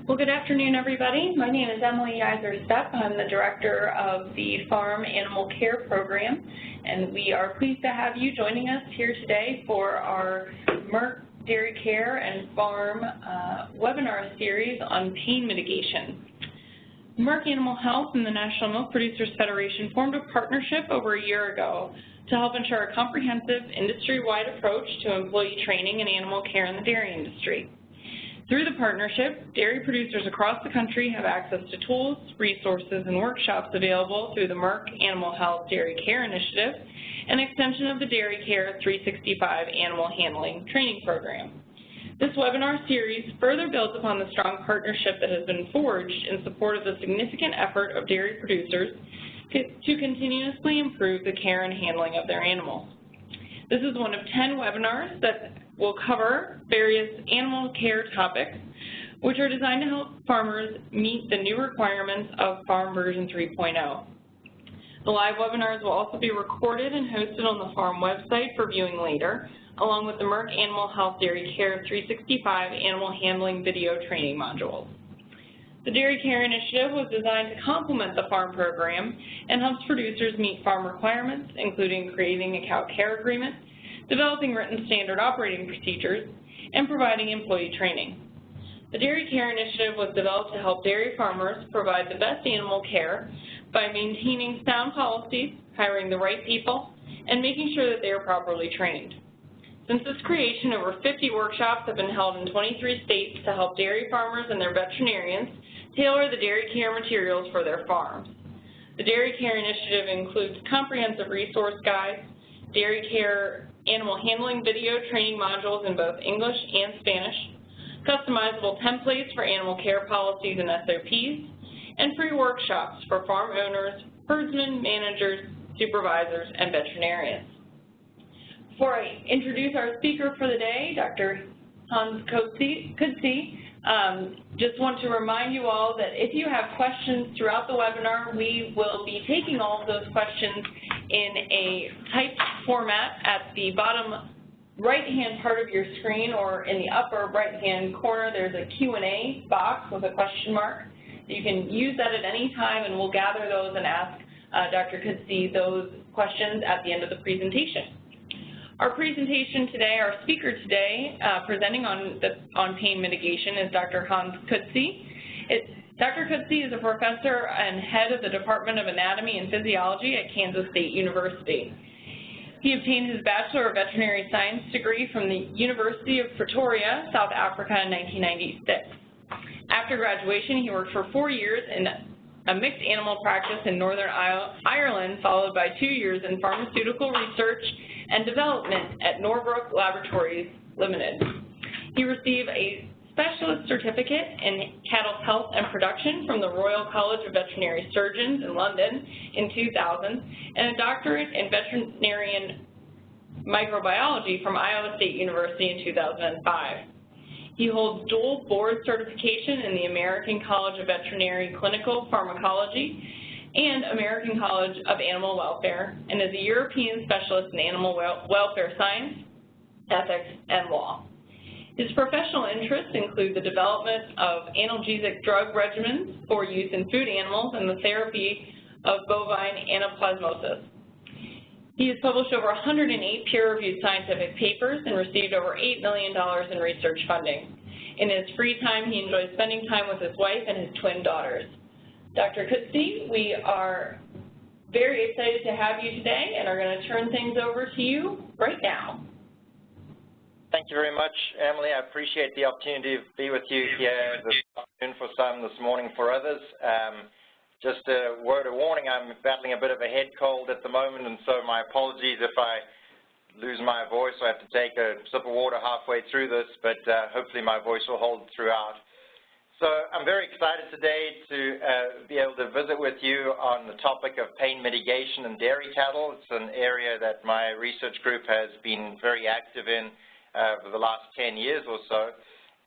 Well, good afternoon, everybody. My name is Emily Yeiser-Stepp. I'm the Director of the Farm Animal Care Program, and we are pleased to have you joining us here today for our Merck Dairy Care and Farm webinar series on pain mitigation. Merck Animal Health and the National Milk Producers Federation formed a partnership over a year ago to help ensure a comprehensive industry-wide approach to employee training in animal care in the dairy industry. Through the partnership, dairy producers across the country have access to tools, resources, and workshops available through the Merck Animal Health Dairy Care Initiative, an extension of the Dairy Care 365 Animal Handling Training Program. This webinar series further builds upon the strong partnership that has been forged in support of the significant effort of dairy producers to continuously improve the care and handling of their animals. This is one of 10 webinars that will cover various animal care topics, which are designed to help farmers meet the new requirements of Farm Version 3.0. The live webinars will also be recorded and hosted on the farm website for viewing later, along with the Merck Animal Health Dairy Care 365 Animal Handling Video Training modules. The Dairy Care Initiative was designed to complement the farm program and helps producers meet farm requirements, including creating a cow care agreement, developing written standard operating procedures, and providing employee training. The Dairy Care Initiative was developed to help dairy farmers provide the best animal care by maintaining sound policies, hiring the right people, and making sure that they are properly trained. Since its creation, over 50 workshops have been held in 23 states to help dairy farmers and their veterinarians tailor the dairy care materials for their farms. The Dairy Care Initiative includes comprehensive resource guides, dairy care animal handling video training modules in both English and Spanish, customizable templates for animal care policies and SOPs, and free workshops for farm owners, herdsmen, managers, supervisors, and veterinarians. Before I introduce our speaker for the day, Dr. Hans Kudzi, just want to remind you all that if you have questions throughout the webinar, we will be taking all of those questions in a typed format at the bottom right-hand part of your screen, or in the upper right-hand corner, there's a Q&A box with a question mark. You can use that at any time, and we'll gather those and ask Dr. Kudzi those questions at the end of the presentation. Our presentation today, our speaker today, presenting on pain mitigation is Dr. Hans Kudzi. Dr. Kudzi is a professor and head of the Department of Anatomy and Physiology at Kansas State University. He obtained his Bachelor of Veterinary Science degree from the University of Pretoria, South Africa in 1996. After graduation, he worked for 4 years in a mixed animal practice in Northern Ireland, followed by 2 years in pharmaceutical research and development at Norbrook Laboratories Limited. He received a specialist certificate in cattle health and production from the Royal College of Veterinary Surgeons in London in 2000, and a doctorate in veterinarian microbiology from Iowa State University in 2005. He holds dual board certification in the American College of Veterinary Clinical Pharmacology and American College of Animal Welfare, and is a European specialist in animal welfare science, ethics, and law. His professional interests include the development of analgesic drug regimens for use in food animals and the therapy of bovine anaplasmosis. He has published over 108 peer-reviewed scientific papers and received over $8 million in research funding. In his free time, he enjoys spending time with his wife and his twin daughters. Dr. Kudzi, we are very excited to have you today and are going to turn things over to you right now. Thank you very much, Emily. I appreciate the opportunity to be with you here this afternoon for some, this morning for others. Just a word of warning, I'm battling a bit of a head cold at the moment, and so my apologies if I lose my voice. I have to take a sip of water halfway through this, but hopefully my voice will hold throughout. So I'm very excited today to be able to visit with you on the topic of pain mitigation in dairy cattle. It's an area that my research group has been very active in for the last 10 years or so.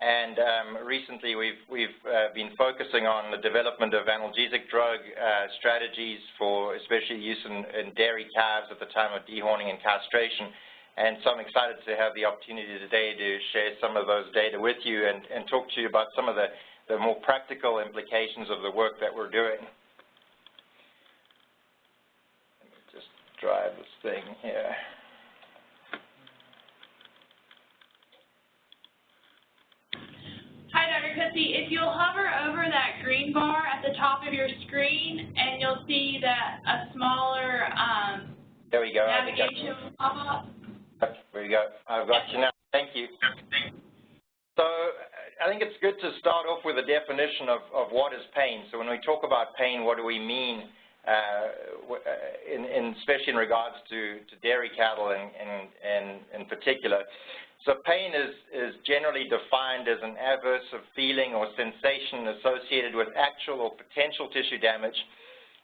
And recently we've been focusing on the development of analgesic drug strategies for especially use in dairy calves at the time of dehorning and castration. And so I'm excited to have the opportunity today to share some of those data with you and talk to you about some of the the more practical implications of the work that we're doing. Let me just drive this thing here. Hi, Dr. Cussy. If you'll hover over that green bar at the top of your screen, and you'll see that a smaller there we go. navigation will pop up. There we go. I've got you now. Thank you. So I think it's good to start off with a definition of what is pain. So when we talk about pain, what do we mean, especially in regards to dairy cattle in particular? So pain is generally defined as an adverse feeling or sensation associated with actual or potential tissue damage,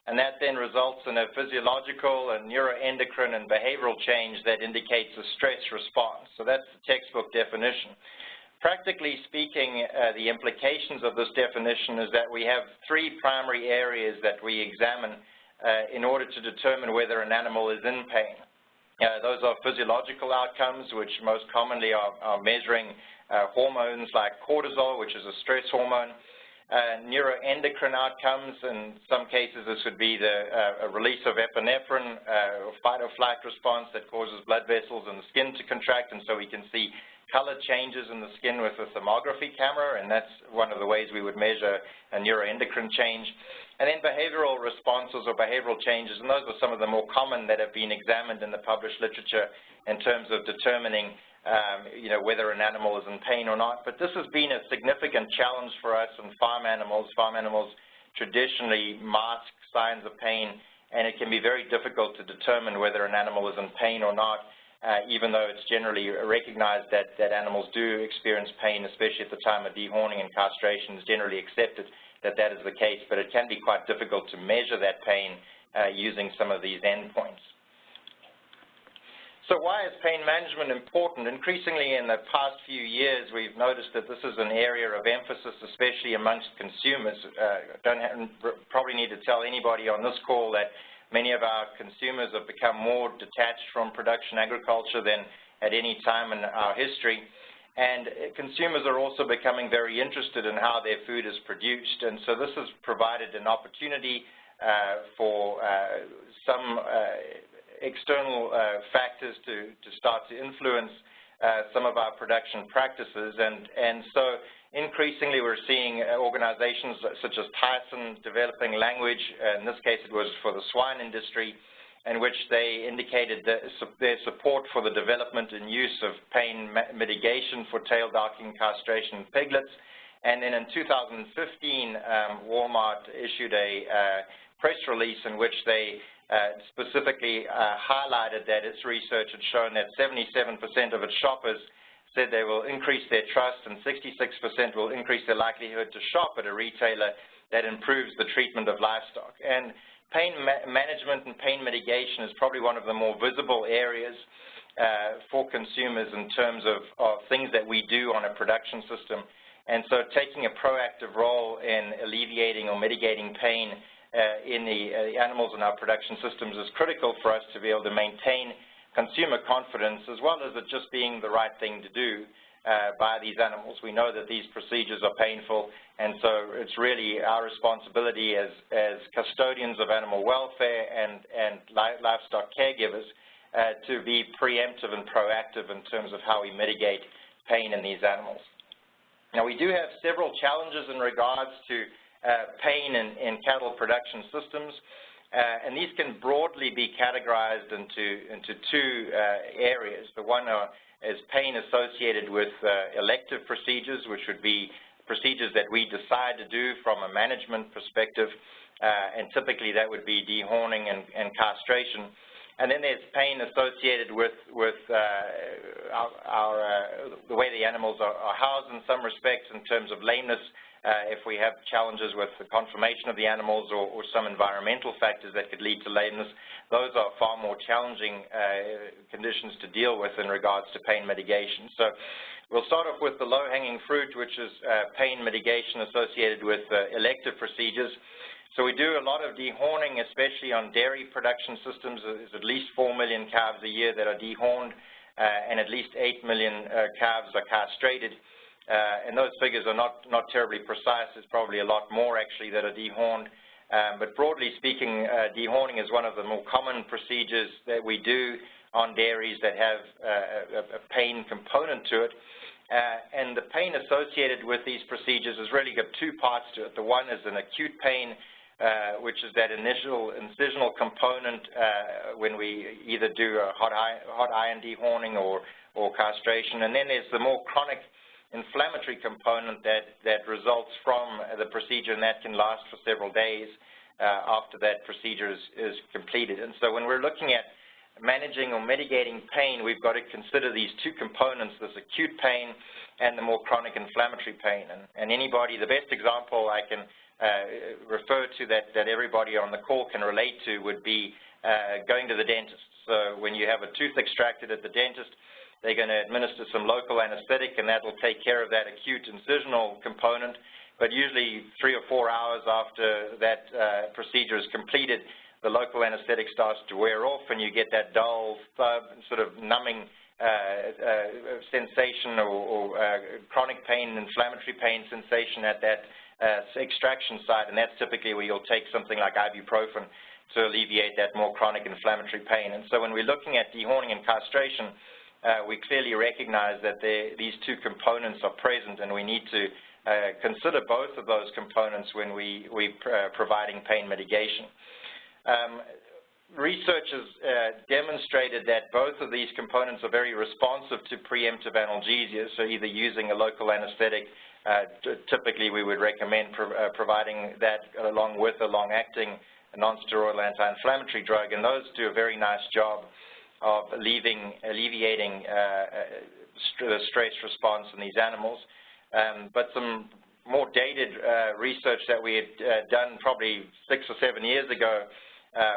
and that then results in a physiological and neuroendocrine and behavioral change that indicates a stress response. So that's the textbook definition. Practically speaking, the implications of this definition is that we have three primary areas that we examine in order to determine whether an animal is in pain. Those are physiological outcomes, which most commonly are measuring hormones like cortisol, which is a stress hormone, neuroendocrine outcomes. In some cases, this would be a release of epinephrine or fight or flight response that causes blood vessels in the skin to contract, and so we can see color changes in the skin with a thermography camera, and that's one of the ways we would measure a neuroendocrine change. And then behavioral responses or behavioral changes, and those are some of the more common that have been examined in the published literature in terms of determining whether an animal is in pain or not. But this has been a significant challenge for us in farm animals. Farm animals traditionally mask signs of pain, and it can be very difficult to determine whether an animal is in pain or not, even though it's generally recognized that animals do experience pain, especially at the time of dehorning and castration. It's generally accepted that is the case, but it can be quite difficult to measure that pain using some of these endpoints. So why is pain management important? Increasingly in the past few years, we've noticed that this is an area of emphasis, especially amongst consumers. Probably need to tell anybody on this call that many of our consumers have become more detached from production agriculture than at any time in our history. And consumers are also becoming very interested in how their food is produced. And so this has provided an opportunity for some external factors to start to influence some of our production practices. And so increasingly we're seeing organizations such as Tyson developing language. In this case, it was for the swine industry, in which they indicated their support for the development and use of pain mitigation for tail docking, castration, and piglets. And then in 2015, Walmart issued a press release in which they specifically highlighted that its research had shown that 77% of its shoppers said they will increase their trust, and 66% will increase their likelihood to shop at a retailer that improves the treatment of livestock. And pain management and pain mitigation is probably one of the more visible areas for consumers in terms of things that we do on a production system. And so taking a proactive role in alleviating or mitigating pain in the animals in our production systems is critical for us to be able to maintain consumer confidence, as well as it just being the right thing to do by these animals. We know that these procedures are painful, and so it's really our responsibility as custodians of animal welfare and livestock caregivers to be preemptive and proactive in terms of how we mitigate pain in these animals. Now, we do have several challenges in regards to pain in cattle production systems, and these can broadly be categorized into two areas. The one is pain associated with elective procedures, which would be procedures that we decide to do from a management perspective, and typically that would be dehorning and castration. And then there's pain associated with the way the animals are housed in some respects in terms of lameness, if we have challenges with the conformation of the animals or some environmental factors that could lead to lameness. Those are far more challenging conditions to deal with in regards to pain mitigation. So we'll start off with the low-hanging fruit, which is pain mitigation associated with elective procedures. So we do a lot of dehorning, especially on dairy production systems. There's at least 4 million calves a year that are dehorned, and at least 8 million calves are castrated. and those figures are not terribly precise. There's probably a lot more actually that are dehorned. But broadly speaking, dehorning is one of the more common procedures that we do on dairies that have a pain component to it. And the pain associated with these procedures has really got two parts to it. The one is an acute pain, which is that initial incisional component when we either do a hot iron dehorning or castration. And then there's the more chronic inflammatory component that results from the procedure, and that can last for several days after that procedure is completed. And so when we're looking at managing or mitigating pain, we've got to consider these two components, this acute pain and the more chronic inflammatory pain. And anybody, the best example I can refer to that everybody on the call can relate to would be going to the dentist. So when you have a tooth extracted at the dentist, they're going to administer some local anesthetic, and that will take care of that acute incisional component. But usually 3 or 4 hours after that procedure is completed, the local anesthetic starts to wear off, and you get that dull, sort of numbing sensation or chronic pain, inflammatory pain sensation at that extraction site, and that's typically where you'll take something like ibuprofen to alleviate that more chronic inflammatory pain. And so when we're looking at dehorning and castration, we clearly recognize that these two components are present, and we need to consider both of those components when we're providing pain mitigation. Research has demonstrated that both of these components are very responsive to preemptive analgesia, so either using a local anesthetic, typically we would recommend providing that along with a long-acting non-steroidal anti-inflammatory drug, and those do a very nice job of alleviating the stress response in these animals. But some more dated research that we had done probably 6 or 7 years ago,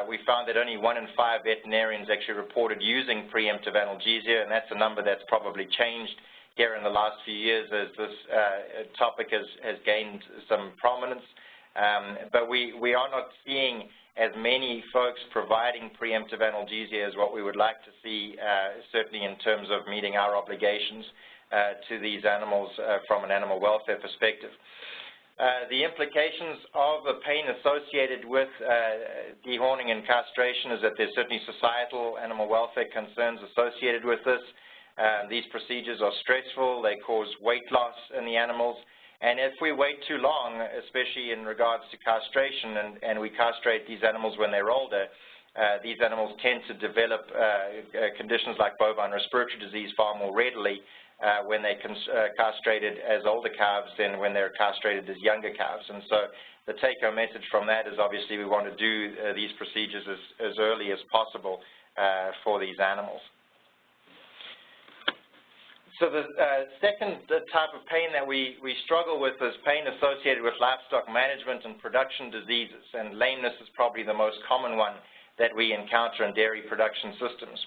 we found that only 1 in 5 veterinarians actually reported using preemptive analgesia, and that's a number that's probably changed here in the last few years as this topic has gained some prominence. But we are not seeing as many folks providing preemptive analgesia as what we would like to see, certainly in terms of meeting our obligations to these animals from an animal welfare perspective. The implications of the pain associated with dehorning and castration is that there's certainly societal animal welfare concerns associated with this. These procedures are stressful. They cause weight loss in the animals. And if we wait too long, especially in regards to castration, and we castrate these animals when they're older, these animals tend to develop conditions like bovine respiratory disease far more readily when they're castrated as older calves than when they're castrated as younger calves. And so the take-home message from that is obviously we want to do these procedures as early as possible for these animals. So the second type of pain that we struggle with is pain associated with livestock management and production diseases, and lameness is probably the most common one that we encounter in dairy production systems.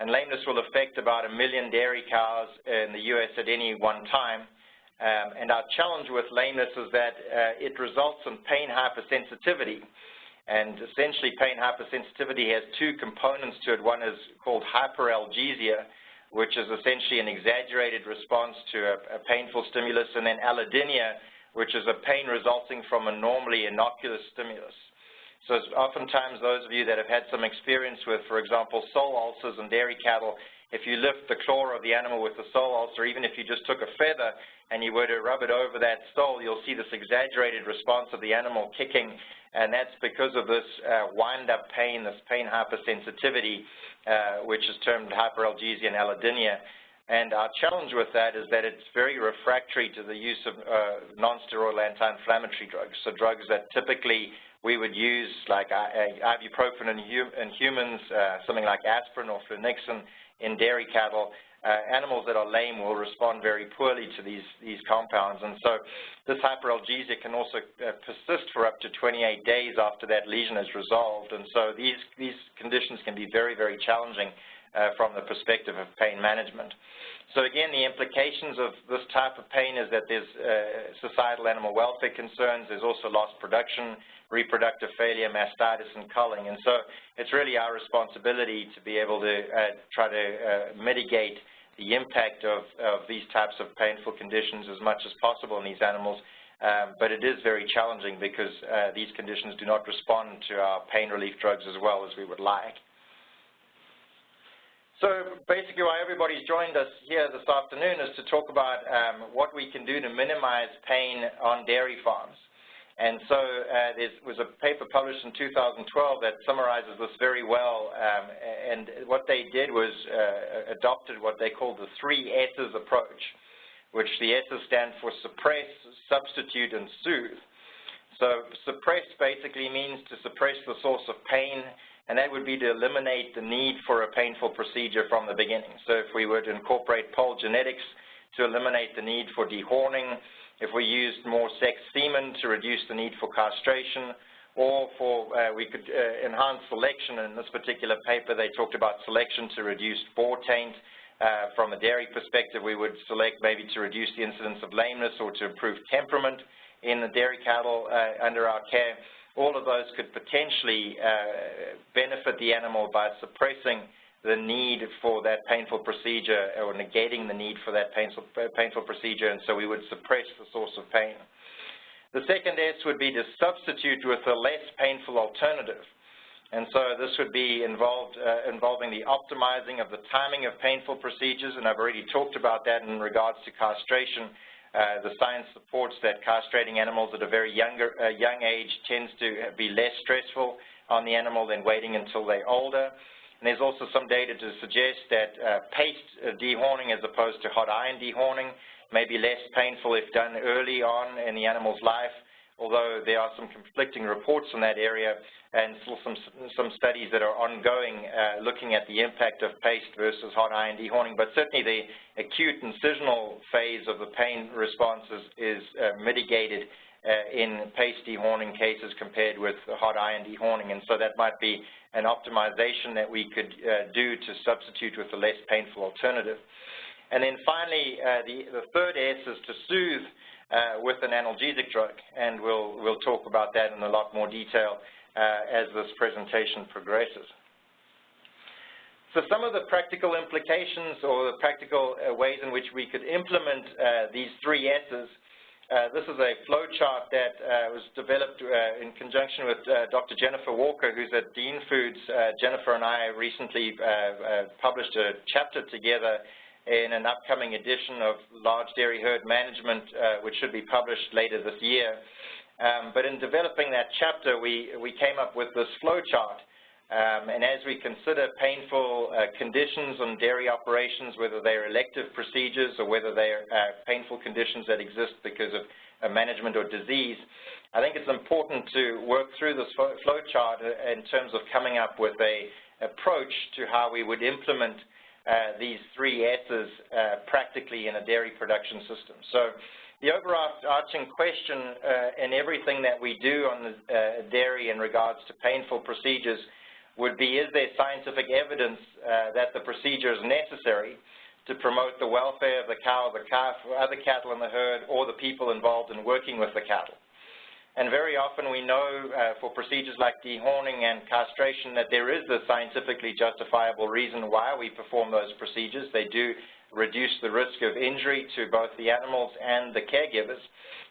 And lameness will affect about 1 million dairy cows in the U.S. at any one time, and our challenge with lameness is that it results in pain hypersensitivity. And essentially pain hypersensitivity has two components to it. One is called hyperalgesia, which is essentially an exaggerated response to a painful stimulus, and then allodynia, which is a pain resulting from a normally innocuous stimulus. So oftentimes those of you that have had some experience with, for example, sole ulcers in dairy cattle, if you lift the claw of the animal with the sole ulcer, even if you just took a feather and you were to rub it over that sole, you'll see this exaggerated response of the animal kicking, and that's because of this wind-up pain, this pain hypersensitivity, which is termed hyperalgesia and allodynia. And our challenge with that is that it's very refractory to the use of non-steroidal anti-inflammatory drugs, so drugs that typically we would use like ibuprofen in humans, something like aspirin or flunixin in dairy cattle. Animals that are lame will respond very poorly to these compounds, and so this hyperalgesia can also persist for up to 28 days after that lesion is resolved, and so these conditions can be very, very challenging from the perspective of pain management. So again, the implications of this type of pain is that there's societal animal welfare concerns, there's also lost production, reproductive failure, mastitis, and culling, and so it's really our responsibility to be able to try to mitigate the impact of these types of painful conditions as much as possible in these animals, but it is very challenging because these conditions do not respond to our pain relief drugs as well as we would like. So basically why everybody's joined us here this afternoon is to talk about what we can do to minimize pain on dairy farms. And so there was a paper published in 2012 that summarizes this very well, and what they did was adopted what they called the 3 S's approach, which the S's stand for suppress, substitute, and soothe. So suppress basically means to suppress the source of pain, and that would be to eliminate the need for a painful procedure from the beginning. So if we were to incorporate pole genetics to eliminate the need for dehorning, if we used more sex semen to reduce the need for castration, or we could enhance selection. In this particular paper, they talked about selection to reduce bore taint. From a dairy perspective, we would select maybe to reduce the incidence of lameness or to improve temperament in the dairy cattle under our care. All of those could potentially benefit the animal by suppressing the need for that painful procedure or negating the need for that painful procedure, and so we would suppress the source of pain. The second S would be to substitute with a less painful alternative. And so this would be involving the optimizing of the timing of painful procedures, and I've already talked about that in regards to castration. The science supports that castrating animals at a very young age tends to be less stressful on the animal than waiting until they're older. And there's also some data to suggest that paste dehorning as opposed to hot iron dehorning may be less painful if done early on in the animal's life, although there are some conflicting reports in that area and still some studies that are ongoing looking at the impact of paste versus hot iron dehorning. But certainly the acute incisional phase of the pain response is mitigated in paste dehorning cases compared with hot iron dehorning, and so that might be an optimization that we could do to substitute with a less painful alternative. And then finally, the third S is to soothe with an analgesic drug, and we'll talk about that in a lot more detail as this presentation progresses. So some of the practical implications or the practical ways in which we could implement these 3 S's. This is a flow chart that was developed in conjunction with Dr. Jennifer Walker, who's at Dean Foods. Jennifer and I recently published a chapter together in an upcoming edition of Large Dairy Herd Management, which should be published later this year. But in developing that chapter, we came up with this flow chart. And as we consider painful conditions on dairy operations, whether they're elective procedures or whether they're painful conditions that exist because of management or disease, I think it's important to work through this flow chart in terms of coming up with an approach to how we would implement these 3 S's practically in a dairy production system. So the overarching question in everything that we do on the dairy in regards to painful procedures would be, is there scientific evidence that the procedure is necessary to promote the welfare of the cow or the calf or other cattle in the herd or the people involved in working with the cattle? And very often we know for procedures like dehorning and castration that there is a scientifically justifiable reason why we perform those procedures. They do reduce the risk of injury to both the animals and the caregivers.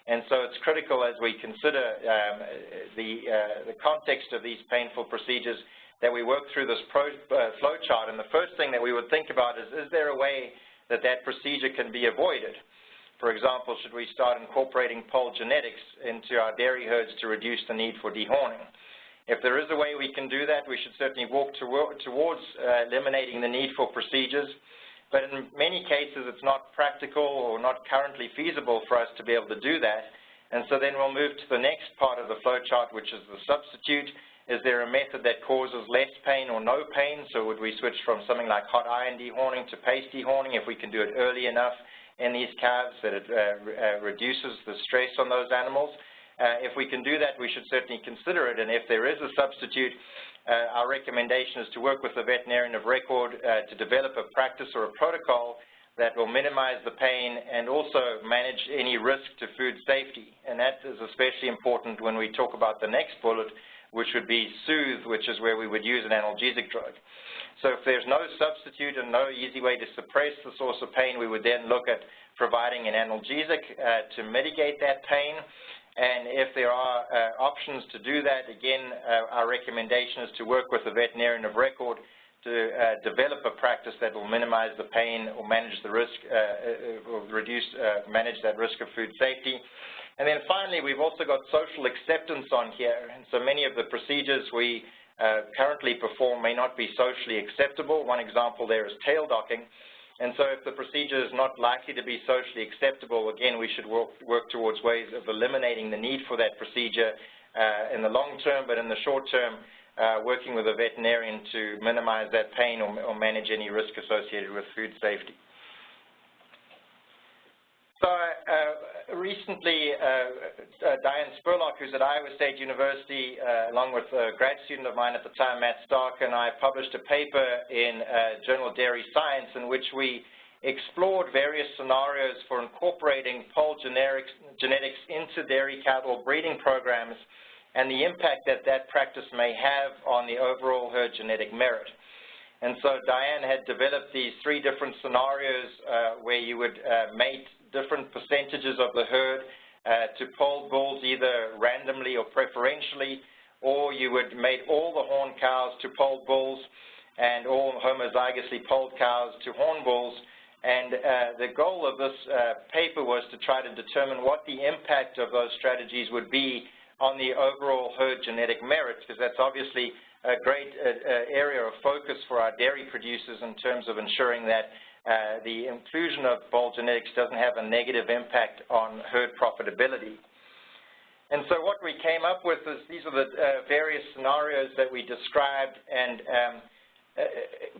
And so it's critical as we consider the context of these painful procedures that we work through this flow chart. And the first thing that we would think about is there a way that that procedure can be avoided? For example, should we start incorporating pole genetics into our dairy herds to reduce the need for dehorning? If there is a way we can do that, we should certainly walk towards eliminating the need for procedures. But in many cases, it's not practical or not currently feasible for us to be able to do that. And so then we'll move to the next part of the flow chart, which is the substitute. Is there a method that causes less pain or no pain? So would we switch from something like hot iron dehorning to paste dehorning if we can do it early enough in these calves that it reduces the stress on those animals? If we can do that, we should certainly consider it. And if there is a substitute, our recommendation is to work with the veterinarian of record to develop a practice or a protocol that will minimize the pain and also manage any risk to food safety. And that is especially important when we talk about the next bullet, which would be Soothe, which is where we would use an analgesic drug. So if there's no substitute and no easy way to suppress the source of pain, we would then look at providing an analgesic to mitigate that pain. And if there are options to do that, again, our recommendation is to work with a veterinarian of record to develop a practice that will minimize the pain or manage the risk, or manage that risk of food safety. And then finally, we've also got social acceptance on here. And so many of the procedures we currently perform may not be socially acceptable. One example there is tail docking. And so if the procedure is not likely to be socially acceptable, again, we should work towards ways of eliminating the need for that procedure in the long term, but in the short term, working with a veterinarian to minimize that pain or manage any risk associated with food safety. So recently, Diane Spurlock, who's at Iowa State University, along with a grad student of mine at the time, Matt Stark, and I published a paper in Journal of Dairy Science in which we explored various scenarios for incorporating pole genetics into dairy cattle breeding programs and the impact that that practice may have on the overall herd genetic merit. And so Diane had developed these 3 different scenarios where you would mate different percentages of the herd to polled bulls either randomly or preferentially, or you would mate all the horn cows to polled bulls and all homozygously polled cows to horn bulls. And the goal of this paper was to try to determine what the impact of those strategies would be on the overall herd genetic merits, because that's obviously a great area of focus for our dairy producers in terms of ensuring that the inclusion of bull genetics doesn't have a negative impact on herd profitability. And so what we came up with is these are the various scenarios that we described, and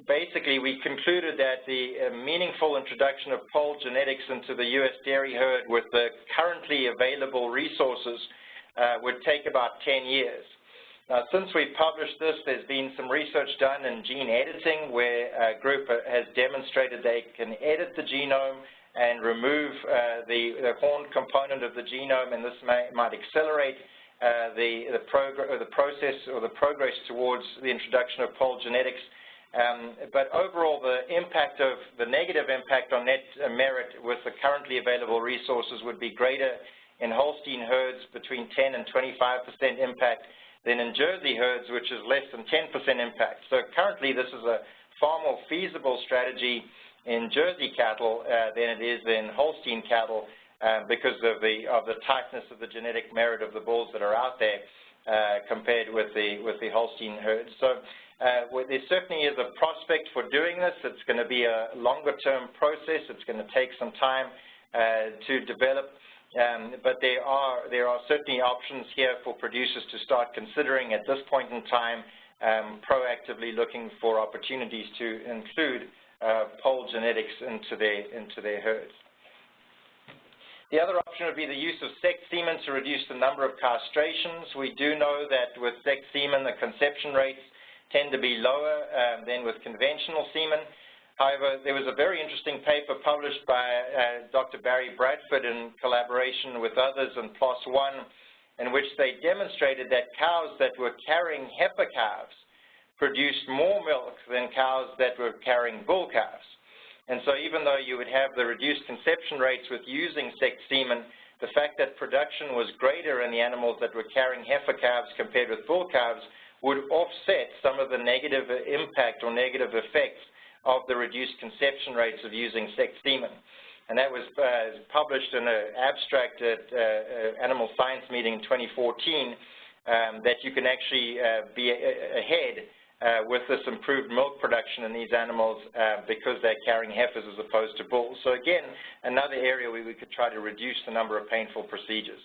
basically we concluded that the meaningful introduction of poll genetics into the U.S. dairy herd with the currently available resources would take about 10 years. Now, since we've published this, there's been some research done in gene editing where a group has demonstrated they can edit the genome and remove the horn component of the genome, and this might accelerate the process or the progress towards the introduction of poll genetics. But overall, the negative impact on net merit with the currently available resources would be greater in Holstein herds, between 10 and 25% impact, than in Jersey herds, which is less than 10% impact. So currently, this is a far more feasible strategy in Jersey cattle than it is in Holstein cattle because of the tightness of the genetic merit of the bulls that are out there compared with the Holstein herds. So there certainly is a prospect for doing this. It's going to be a longer-term process. It's going to take some time to develop. But there are certainly options here for producers to start considering at this point in time, proactively looking for opportunities to include poll genetics into their herds. The other option would be the use of sexed semen to reduce the number of castrations. We do know that with sexed semen, the conception rates tend to be lower than with conventional semen. However, there was a very interesting paper published by Dr. Barry Bradford in collaboration with others in PLOS ONE, in which they demonstrated that cows that were carrying heifer calves produced more milk than cows that were carrying bull calves. And so even though you would have the reduced conception rates with using sexed semen, the fact that production was greater in the animals that were carrying heifer calves compared with bull calves would offset some of the negative impact or negative effects of the reduced conception rates of using sexed semen. And that was published in an abstract at Animal Science meeting in 2014, that you can actually be ahead with this improved milk production in these animals because they're carrying heifers as opposed to bulls. So again, another area where we could try to reduce the number of painful procedures.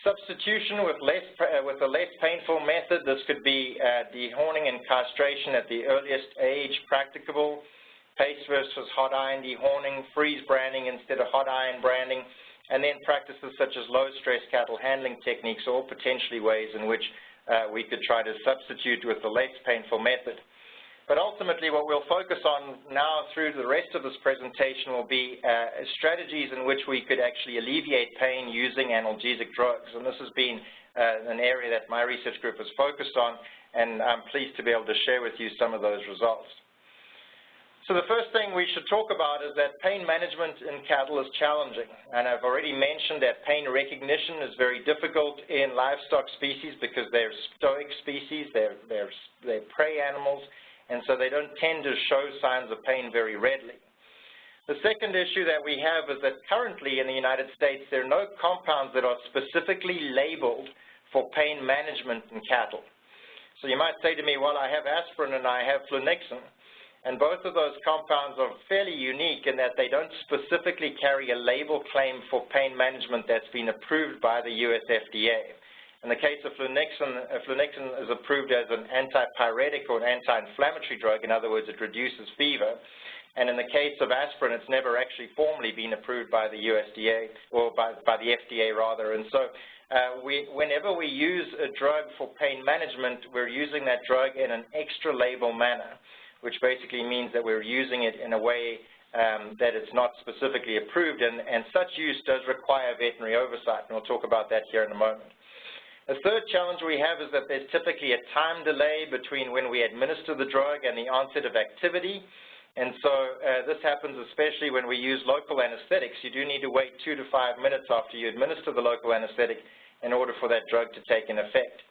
Substitution with a less painful method. This could be dehorning and castration at the earliest age practicable, paste versus hot iron dehorning, freeze branding instead of hot iron branding, and then practices such as low-stress cattle handling techniques, or potentially ways in which we could try to substitute with a less painful method. But ultimately, what we'll focus on now through the rest of this presentation will be strategies in which we could actually alleviate pain using analgesic drugs. And this has been an area that my research group has focused on, and I'm pleased to be able to share with you some of those results. So the first thing we should talk about is that pain management in cattle is challenging, and I've already mentioned that pain recognition is very difficult in livestock species because they're stoic species, they're prey animals, and so they don't tend to show signs of pain very readily. The second issue that we have is that currently in the United States there are no compounds that are specifically labeled for pain management in cattle. So you might say to me, well, I have aspirin and I have flunixin. And both of those compounds are fairly unique in that they don't specifically carry a label claim for pain management that's been approved by the US FDA. In the case of flunixin, flunixin is approved as an antipyretic or an anti-inflammatory drug. In other words, it reduces fever. And in the case of aspirin, it's never actually formally been approved by the USDA, or by the FDA rather. And so whenever we use a drug for pain management, we're using that drug in an extra label manner, which basically means that we're using it in a way that it's not specifically approved, and such use does require veterinary oversight, and we'll talk about that here in a moment. The third challenge we have is that there's typically a time delay between when we administer the drug and the onset of activity, and so this happens especially when we use local anesthetics. You do need to wait 2 to 5 minutes after you administer the local anesthetic in order for that drug to take an effect.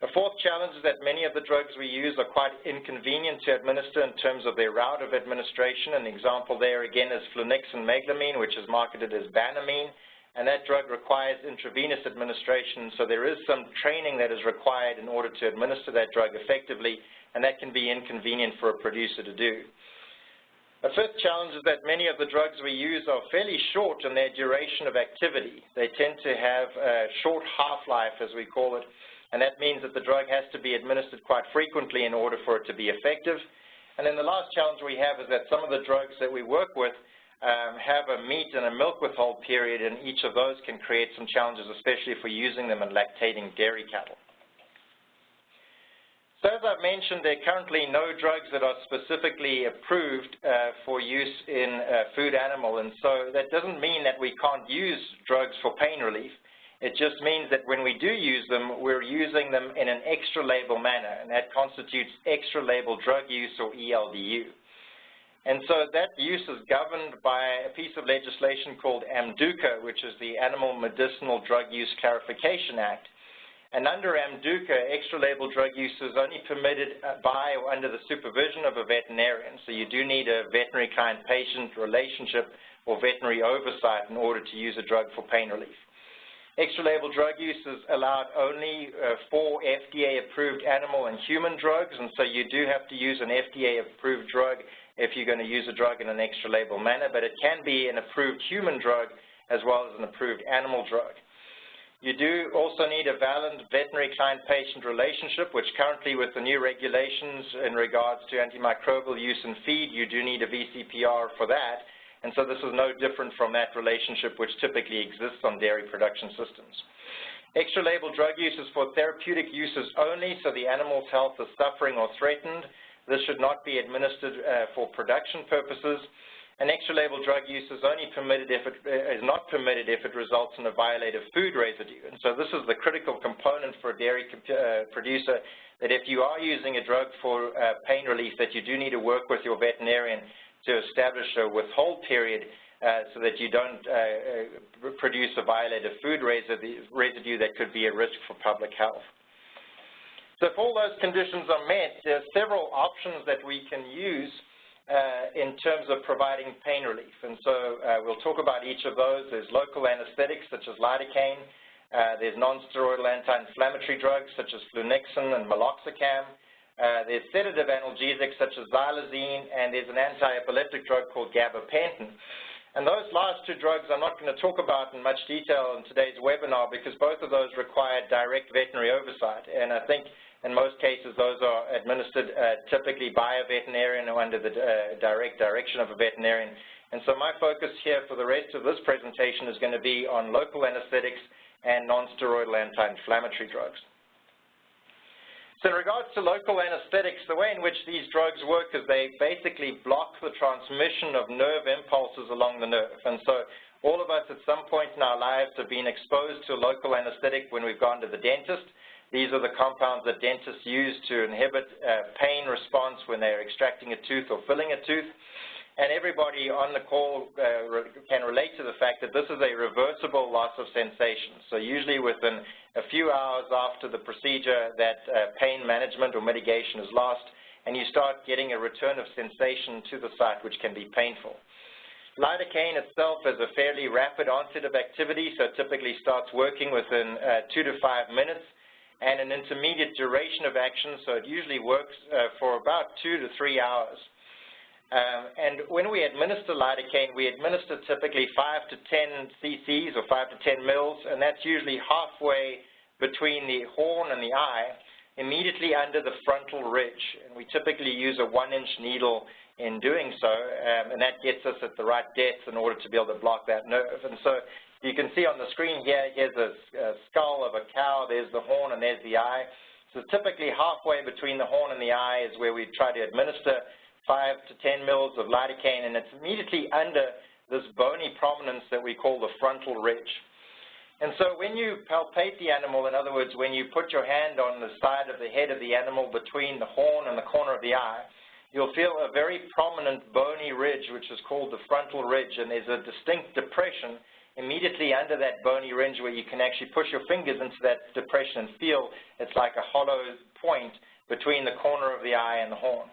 The fourth challenge is that many of the drugs we use are quite inconvenient to administer in terms of their route of administration. An example there again is flunixin meglumine, which is marketed as Banamine, and that drug requires intravenous administration, so there is some training that is required in order to administer that drug effectively, and that can be inconvenient for a producer to do. A fifth challenge is that many of the drugs we use are fairly short in their duration of activity. They tend to have a short half-life, as we call it, and that means that the drug has to be administered quite frequently in order for it to be effective. And then the last challenge we have is that some of the drugs that we work with have a meat and a milk withhold period, and each of those can create some challenges, especially if we're using them in lactating dairy cattle. So as I've mentioned, there are currently no drugs that are specifically approved for use in food animal, and so that doesn't mean that we can't use drugs for pain relief. It just means that when we do use them, we're using them in an extra label manner, and that constitutes extra label drug use, or ELDU. And so that use is governed by a piece of legislation called AMDUCA, which is the Animal Medicinal Drug Use Clarification Act. And under AMDUCA, extra label drug use is only permitted by or under the supervision of a veterinarian. So you do need a veterinary client-patient relationship or veterinary oversight in order to use a drug for pain relief. Extra label drug use is allowed only for FDA-approved animal and human drugs, and so you do have to use an FDA-approved drug if you're going to use a drug in an extra label manner, but it can be an approved human drug as well as an approved animal drug. You do also need a valid veterinary client-patient relationship, which currently with the new regulations in regards to antimicrobial use in feed, you do need a VCPR for that. And so this is no different from that relationship which typically exists on dairy production systems. Extra label drug use is for therapeutic uses only, so the animal's health is suffering or threatened. This should not be administered for production purposes. And extra label drug use is only permitted if it is not permitted if it results in a violative food residue. And so this is the critical component for a dairy producer, that if you are using a drug for pain relief, that you do need to work with your veterinarian to establish a withhold period so that you don't produce a violative food residue that could be a risk for public health. So if all those conditions are met, there are several options that we can use in terms of providing pain relief. And so we'll talk about each of those. There's local anesthetics such as lidocaine. There's non-steroidal anti-inflammatory drugs such as flunixin and meloxicam. There's sedative analgesics such as xylazine, and there's an anti-epileptic drug called gabapentin. And those last two drugs I'm not going to talk about in much detail in today's webinar because both of those require direct veterinary oversight. And I think in most cases those are administered typically by a veterinarian or under the direct direction of a veterinarian. And so my focus here for the rest of this presentation is going to be on local anesthetics and non-steroidal anti-inflammatory drugs. So in regards to local anesthetics, the way in which these drugs work is they basically block the transmission of nerve impulses along the nerve. And so all of us at some point in our lives have been exposed to a local anesthetic when we've gone to the dentist. These are the compounds that dentists use to inhibit pain response when they're extracting a tooth or filling a tooth. And everybody on the call can relate to the fact that this is a reversible loss of sensation. So usually within a few hours after the procedure, that pain management or mitigation is lost, and you start getting a return of sensation to the site, which can be painful. Lidocaine itself is a fairly rapid onset of activity, so it typically starts working within 2 to 5 minutes, and an intermediate duration of action, so it usually works for about 2 to 3 hours. And when we administer lidocaine, we administer typically 5 to 10 cc's or 5 to 10 mils, and that's usually halfway between the horn and the eye, immediately under the frontal ridge. And we typically use a 1-inch needle in doing so, and that gets us at the right depth in order to be able to block that nerve. And so you can see on the screen here, here's a skull of a cow, there's the horn, and there's the eye. So typically halfway between the horn and the eye is where we try to administer 5 to 10 mils of lidocaine, and it's immediately under this bony prominence that we call the frontal ridge. And so when you palpate the animal, in other words, when you put your hand on the side of the head of the animal between the horn and the corner of the eye, you'll feel a very prominent bony ridge, which is called the frontal ridge, and there's a distinct depression immediately under that bony ridge where you can actually push your fingers into that depression and feel it's like a hollow point between the corner of the eye and the horn.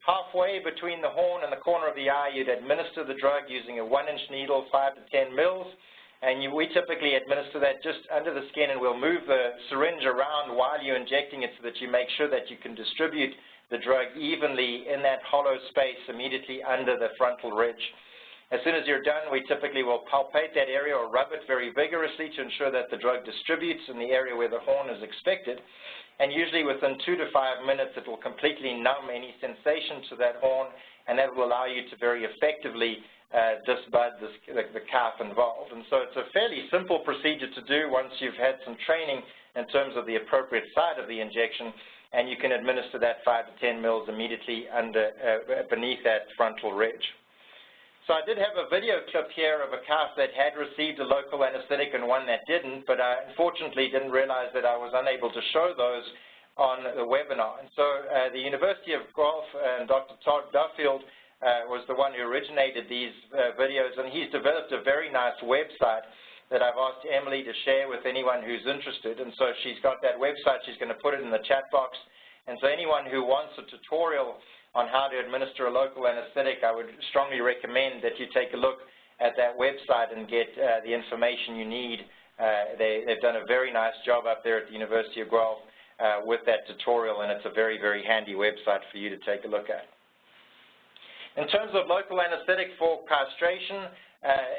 Halfway between the horn and the corner of the eye, you'd administer the drug using a 1-inch needle, 5 to 10 mils, and we typically administer that just under the skin, and we'll move the syringe around while you're injecting it so that you make sure that you can distribute the drug evenly in that hollow space immediately under the frontal ridge. As soon as you're done, we typically will palpate that area or rub it very vigorously to ensure that the drug distributes in the area where the horn is expected. And usually within 2 to 5 minutes, it will completely numb any sensation to that horn, and that will allow you to very effectively disbud the calf involved. And so it's a fairly simple procedure to do once you've had some training in terms of the appropriate site of the injection, and you can administer that 5 to 10 mils immediately beneath that frontal ridge. So I did have a video clip here of a calf that had received a local anesthetic and one that didn't, but I unfortunately didn't realize that I was unable to show those on the webinar. And so the University of Guelph and Dr. Todd Duffield was the one who originated these videos, and he's developed a very nice website that I've asked Emily to share with anyone who's interested. And so she's got that website. She's going to put it in the chat box. And so anyone who wants a tutorial on how to administer a local anesthetic, I would strongly recommend that you take a look at that website and get the information you need. They've done a very nice job up there at the University of Guelph with that tutorial, and it's a very, very handy website for you to take a look at. In terms of local anesthetic for castration,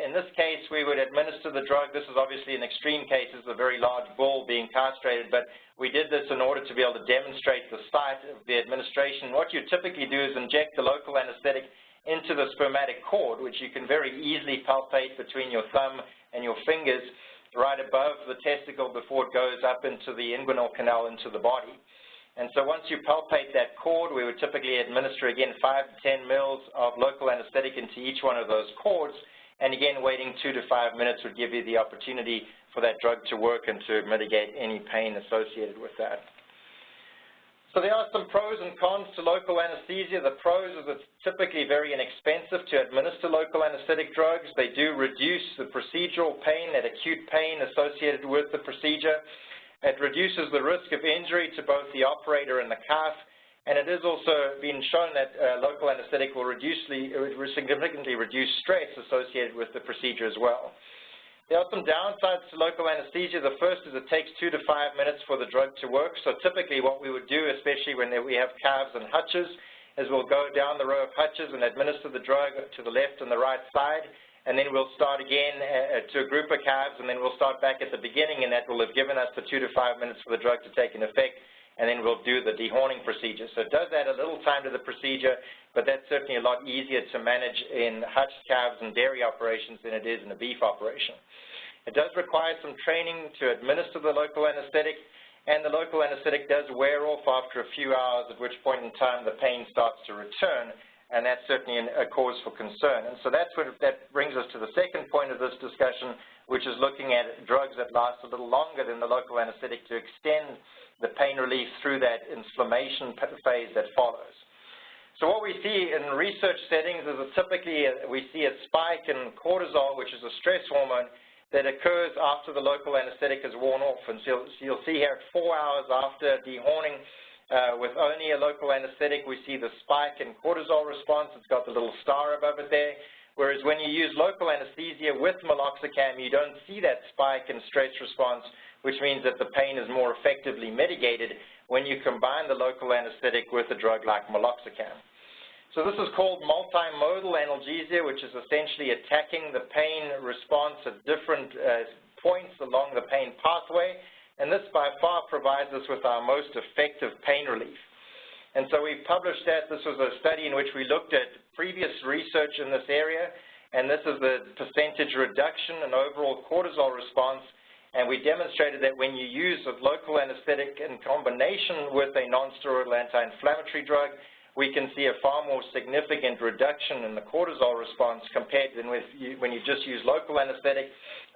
in this case, we would administer the drug. This is obviously an extreme case. This is a very large bull being castrated, but we did this in order to be able to demonstrate the site of the administration. What you typically do is inject the local anesthetic into the spermatic cord, which you can very easily palpate between your thumb and your fingers right above the testicle before it goes up into the inguinal canal into the body. And so once you palpate that cord, we would typically administer, again, 5 to 10 mils of local anesthetic into each one of those cords. And again, waiting 2 to 5 minutes would give you the opportunity for that drug to work and to mitigate any pain associated with that. So there are some pros and cons to local anesthesia. The pros is it's typically very inexpensive to administer local anesthetic drugs. They do reduce the procedural pain, that acute pain associated with the procedure. It reduces the risk of injury to both the operator and the calf. And it has also been shown that local anesthetic will significantly reduce stress associated with the procedure as well. There are some downsides to local anesthesia. The first is it takes 2 to 5 minutes for the drug to work. So typically what we would do, especially when we have calves and hutches, is we'll go down the row of hutches and administer the drug to the left and the right side. And then we'll start again to a group of calves, and then we'll start back at the beginning, and that will have given us the 2 to 5 minutes for the drug to take an effect. And then we'll do the dehorning procedure. So it does add a little time to the procedure, but that's certainly a lot easier to manage in hutched calves and dairy operations than it is in a beef operation. It does require some training to administer the local anesthetic, and the local anesthetic does wear off after a few hours, at which point in time the pain starts to return, and that's certainly a cause for concern. And so that brings us to the second point of this discussion, which is looking at drugs that last a little longer than the local anesthetic to extend the pain relief through that inflammation phase that follows. So what we see in research settings is that typically we see a spike in cortisol, which is a stress hormone, that occurs after the local anesthetic is worn off. And so you'll see here at 4 hours after dehorning, with only a local anesthetic, we see the spike in cortisol response. It's got the little star above it there. Whereas when you use local anesthesia with meloxicam, you don't see that spike in stress response, which means that the pain is more effectively mitigated when you combine the local anesthetic with a drug like meloxicam. So this is called multimodal analgesia, which is essentially attacking the pain response at different points along the pain pathway. And this by far provides us with our most effective pain relief. And so we published that. This was a study in which we looked at previous research in this area, and this is the percentage reduction in overall cortisol response. And we demonstrated that when you use a local anesthetic in combination with a nonsteroidal anti-inflammatory drug, we can see a far more significant reduction in the cortisol response compared to when you just use local anesthetic.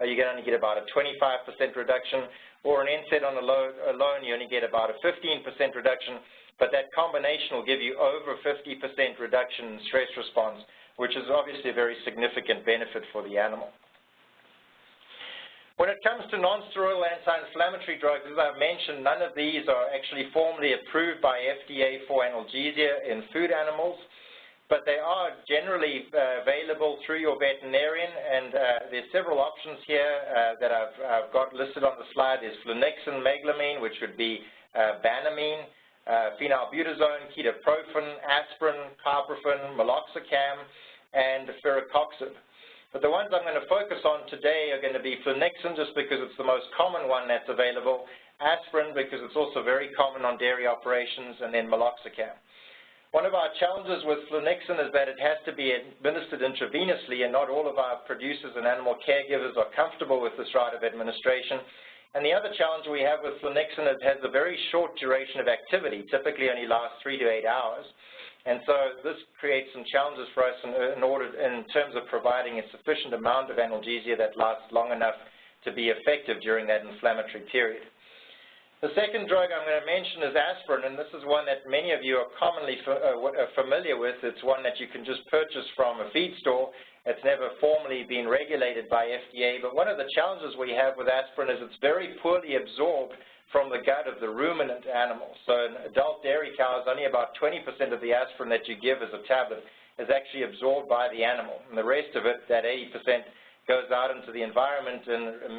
You can only get about a 25% reduction, or an NSAID on alone, you only get about a 15% reduction, but that combination will give you over 50% reduction in stress response, which is obviously a very significant benefit for the animal. When it comes to nonsteroidal anti-inflammatory drugs, as I've mentioned, none of these are actually formally approved by FDA for analgesia in food animals, but they are generally available through your veterinarian, and there's several options here that I've got listed on the slide. There's flunixin, meglumine, which would be banamine, phenylbutazone, ketoprofen, aspirin, carprofen, meloxicam, and ferrocoxib. But the ones I'm going to focus on today are going to be flunixin, just because it's the most common one that's available, aspirin, because it's also very common on dairy operations, and then meloxicam. One of our challenges with flunixin is that it has to be administered intravenously, and not all of our producers and animal caregivers are comfortable with this route of administration. And the other challenge we have with flunixin is it has a very short duration of activity, typically only lasts 3 to 8 hours. And so this creates some challenges for us in terms of providing a sufficient amount of analgesia that lasts long enough to be effective during that inflammatory period. The second drug I'm going to mention is aspirin, and this is one that many of you are commonly familiar with. It's one that you can just purchase from a feed store. It's never formally been regulated by FDA, but one of the challenges we have with aspirin is it's very poorly absorbed from the gut of the ruminant animals. So in adult dairy cows, only about 20% of the aspirin that you give as a tablet is actually absorbed by the animal, and the rest of it, that 80%, goes out into the environment and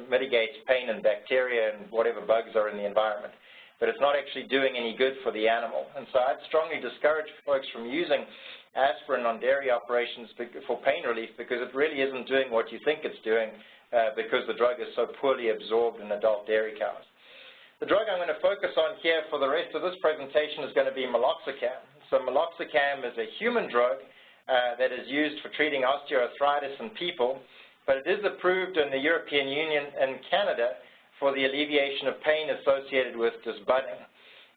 mitigates pain and bacteria and whatever bugs are in the environment. But it's not actually doing any good for the animal. And so I'd strongly discourage folks from using aspirin on dairy operations for pain relief, because it really isn't doing what you think it's doing because the drug is so poorly absorbed in adult dairy cows. The drug I'm going to focus on here for the rest of this presentation is going to be meloxicam. So meloxicam is a human drug that is used for treating osteoarthritis in people, but it is approved in the European Union and Canada for the alleviation of pain associated with disbudding.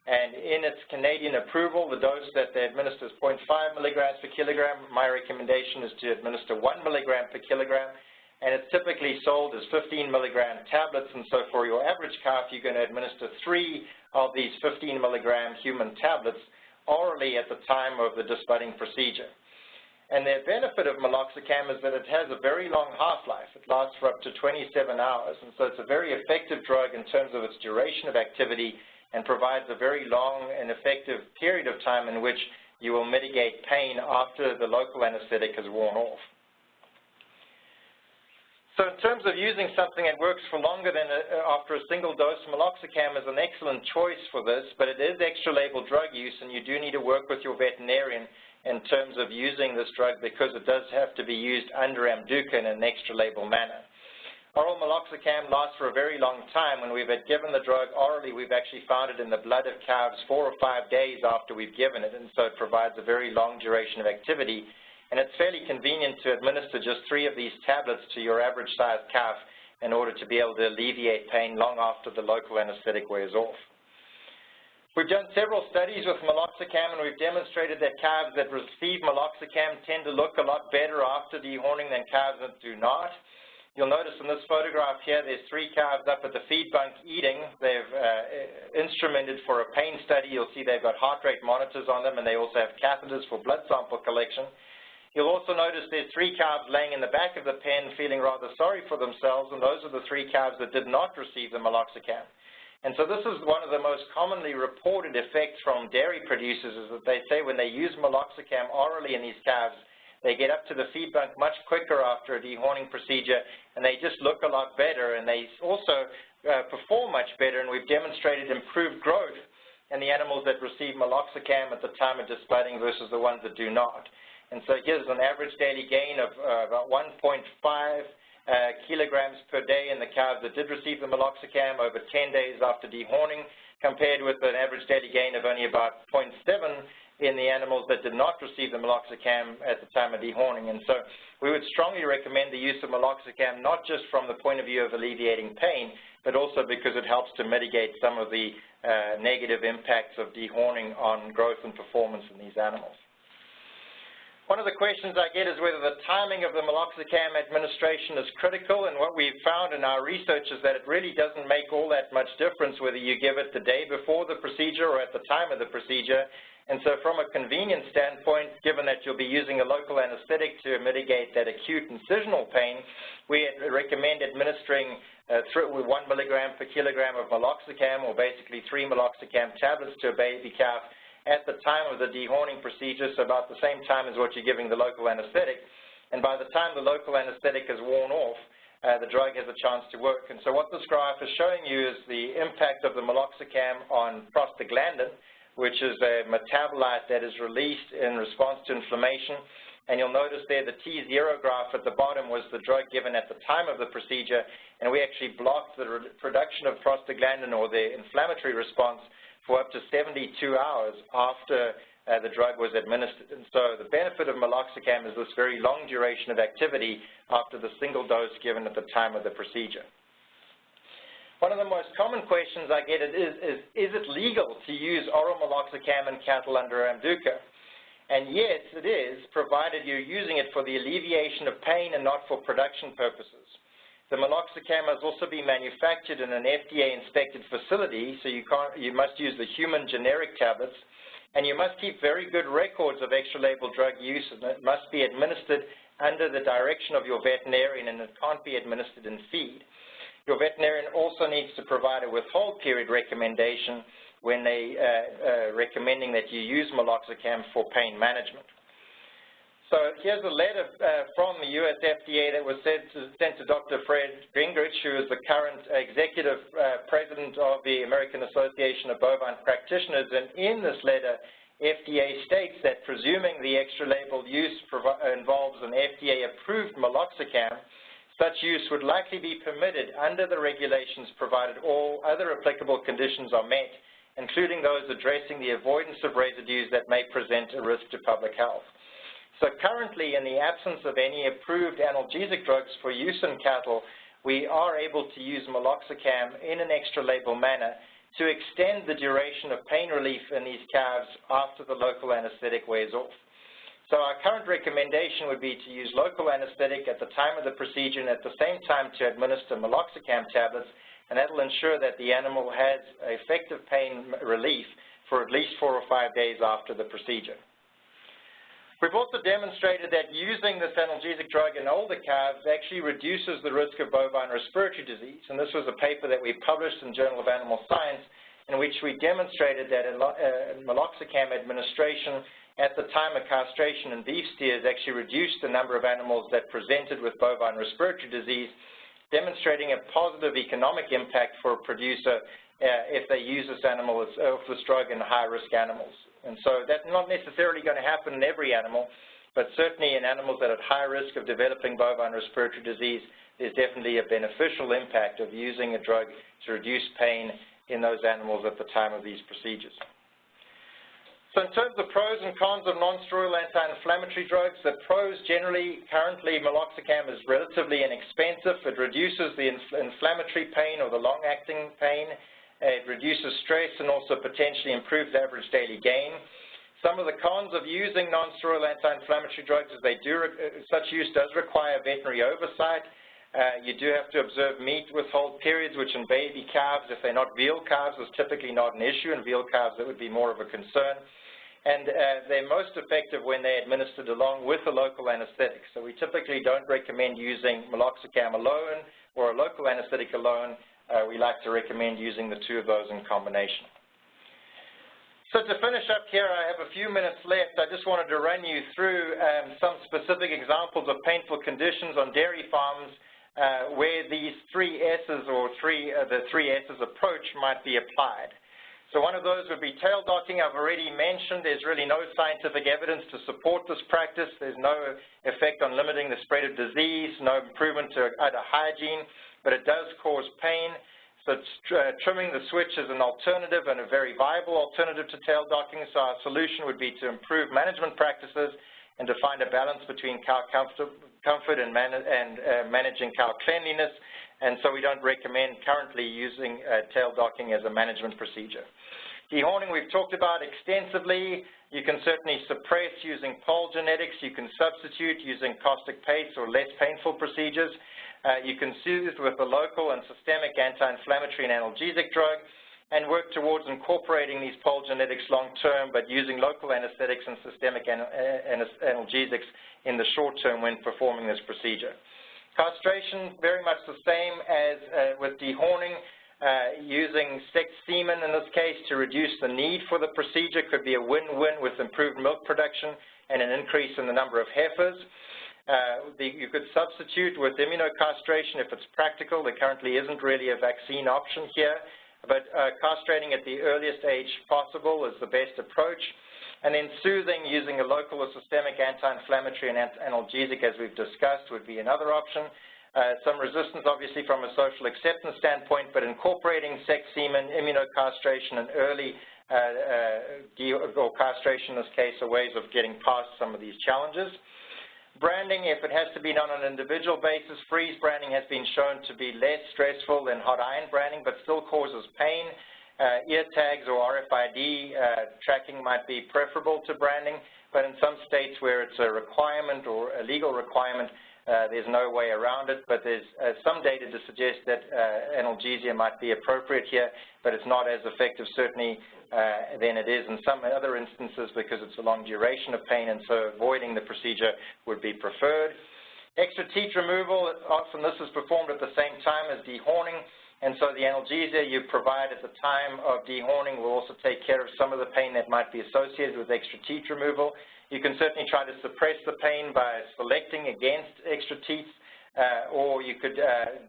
And in its Canadian approval, the dose that they administer is 0.5 milligrams per kilogram. My recommendation is to administer 1 milligram per kilogram. And it's typically sold as 15 milligram tablets, and so for your average calf, you're going to administer 3 of these 15 milligram human tablets orally at the time of the disbudding procedure. And the benefit of meloxicam is that it has a very long half-life. It lasts for up to 27 hours, and so it's a very effective drug in terms of its duration of activity, and provides a very long and effective period of time in which you will mitigate pain after the local anesthetic has worn off. So in terms of using something that works for longer than after a single dose, meloxicam is an excellent choice for this, but it is extra-label drug use, and you do need to work with your veterinarian in terms of using this drug, because it does have to be used under AMDUCA in an extra-label manner. Oral meloxicam lasts for a very long time. When we've given the drug orally, we've actually found it in the blood of calves 4 or 5 days after we've given it, and so it provides a very long duration of activity. And it's fairly convenient to administer just 3 of these tablets to your average-sized calf in order to be able to alleviate pain long after the local anesthetic wears off. We've done several studies with meloxicam, and we've demonstrated that calves that receive meloxicam tend to look a lot better after dehorning than calves that do not. You'll notice in this photograph here, there's 3 calves up at the feed bunk eating. They've instrumented for a pain study. You'll see they've got heart rate monitors on them, and they also have catheters for blood sample collection. You'll also notice there's 3 calves laying in the back of the pen feeling rather sorry for themselves, and those are the 3 calves that did not receive the meloxicam. And so this is one of the most commonly reported effects from dairy producers, is that they say when they use meloxicam orally in these calves, they get up to the feed bunk much quicker after a dehorning procedure, and they just look a lot better, and they also perform much better, and we've demonstrated improved growth in the animals that receive meloxicam at the time of disbudding versus the ones that do not. And so it gives an average daily gain of about 1.5 kilograms per day in the calves that did receive the meloxicam over 10 days after dehorning, compared with an average daily gain of only about 0.7 in the animals that did not receive the meloxicam at the time of dehorning. And so we would strongly recommend the use of meloxicam, not just from the point of view of alleviating pain, but also because it helps to mitigate some of the negative impacts of dehorning on growth and performance in these animals. One of the questions I get is whether the timing of the meloxicam administration is critical, and what we've found in our research is that it really doesn't make all that much difference whether you give it the day before the procedure or at the time of the procedure. And so from a convenience standpoint, given that you'll be using a local anesthetic to mitigate that acute incisional pain, we recommend administering 1 milligram per kilogram of meloxicam, or basically 3 meloxicam tablets to a baby calf at the time of the dehorning procedure, so about the same time as what you're giving the local anesthetic. And by the time the local anesthetic is worn off, the drug has a chance to work. And so what this graph is showing you is the impact of the meloxicam on prostaglandin, which is a metabolite that is released in response to inflammation. And you'll notice there the T0 graph at the bottom was the drug given at the time of the procedure, and we actually blocked the production of prostaglandin, or the inflammatory response, for up to 72 hours after the drug was administered. And so the benefit of meloxicam is this very long duration of activity after the single dose given at the time of the procedure. One of the most common questions I get is it legal to use oral meloxicam in cattle under AMDUCA? And yes, it is, provided you're using it for the alleviation of pain and not for production purposes. The meloxicam must also be manufactured in an FDA-inspected facility, so you must use the human generic tablets, and you must keep very good records of extra-label drug use, and it must be administered under the direction of your veterinarian, and it can't be administered in feed. Your veterinarian also needs to provide a withhold period recommendation when they recommending that you use meloxicam for pain management. So here's a letter from the US FDA that was sent to Dr. Fred Gingrich, who is the current executive president of the American Association of Bovine Practitioners. And in this letter, FDA states that presuming the extra-label use involves an FDA-approved meloxicam, such use would likely be permitted under the regulations provided all other applicable conditions are met, including those addressing the avoidance of residues that may present a risk to public health. So currently, in the absence of any approved analgesic drugs for use in cattle, we are able to use meloxicam in an extra-label manner to extend the duration of pain relief in these calves after the local anesthetic wears off. So our current recommendation would be to use local anesthetic at the time of the procedure and at the same time to administer meloxicam tablets, and that will ensure that the animal has effective pain relief for at least 4 or 5 days after the procedure. We've also demonstrated that using this analgesic drug in older calves actually reduces the risk of bovine respiratory disease. And this was a paper that we published in Journal of Animal Science, in which we demonstrated that meloxicam administration at the time of castration in beef steers actually reduced the number of animals that presented with bovine respiratory disease, demonstrating a positive economic impact for a producer if they use this drug in high-risk animals. And so that's not necessarily going to happen in every animal, but certainly in animals that are at high risk of developing bovine respiratory disease, there's definitely a beneficial impact of using a drug to reduce pain in those animals at the time of these procedures. So in terms of pros and cons of non-steroidal anti-inflammatory drugs, the pros generally, currently meloxicam is relatively inexpensive. It reduces the inflammatory pain or the long-acting pain. It reduces stress and also potentially improves average daily gain. Some of the cons of using non-steroidal anti-inflammatory drugs is such use does require veterinary oversight. You do have to observe meat withhold periods, which in baby calves, if they're not veal calves, is typically not an issue. In veal calves, that would be more of a concern. And they're most effective when they're administered along with a local anesthetic. So we typically don't recommend using meloxicam alone or a local anesthetic alone. We like to recommend using the two of those in combination. So to finish up here, I have a few minutes left. I just wanted to run you through some specific examples of painful conditions on dairy farms where these three S's or the three S's approach might be applied. So one of those would be tail docking. I've already mentioned there's really no scientific evidence to support this practice. There's no effect on limiting the spread of disease, no improvement to udder hygiene, but it does cause pain. So trimming the switch is an alternative and a very viable alternative to tail docking. So our solution would be to improve management practices and to find a balance between cow comfort and managing cow cleanliness. And so we don't recommend currently using tail docking as a management procedure. Dehorning we've talked about extensively. You can certainly suppress using pole genetics. You can substitute using caustic paste or less painful procedures. You can soothe with a local and systemic anti-inflammatory and analgesic drug, and work towards incorporating these pole genetics long-term, but using local anesthetics and systemic analgesics in the short term when performing this procedure. Castration, very much the same as with dehorning, using semen in this case to reduce the need for the procedure could be a win-win with improved milk production and an increase in the number of heifers. You could substitute with immunocastration if it's practical. There currently isn't really a vaccine option here, but castrating at the earliest age possible is the best approach. And then soothing using a local or systemic anti-inflammatory and analgesic, as we've discussed, would be another option. Some resistance, obviously, from a social acceptance standpoint, but incorporating sex semen, immunocastration, and early or castration in this case are ways of getting past some of these challenges. Branding, if it has to be done on an individual basis, freeze branding has been shown to be less stressful than hot iron branding, but still causes pain. Ear tags or RFID tracking might be preferable to branding, but in some states where it's a requirement or a legal requirement, there's no way around it. But there's some data to suggest that analgesia might be appropriate here, but it's not as effective certainly than it is in some other instances because it's a long duration of pain, and so avoiding the procedure would be preferred. Extra teat removal, often this is performed at the same time as dehorning. And so the analgesia you provide at the time of dehorning will also take care of some of the pain that might be associated with extra teat removal. You can certainly try to suppress the pain by selecting against extra teats, or you could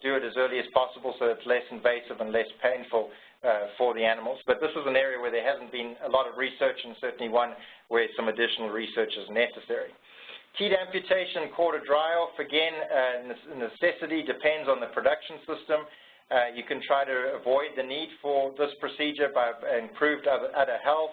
do it as early as possible so it's less invasive and less painful for the animals. But this is an area where there hasn't been a lot of research, and certainly one where some additional research is necessary. Teat amputation, cord or dry off, again, necessity depends on the production system. You can try to avoid the need for this procedure by improved udder health.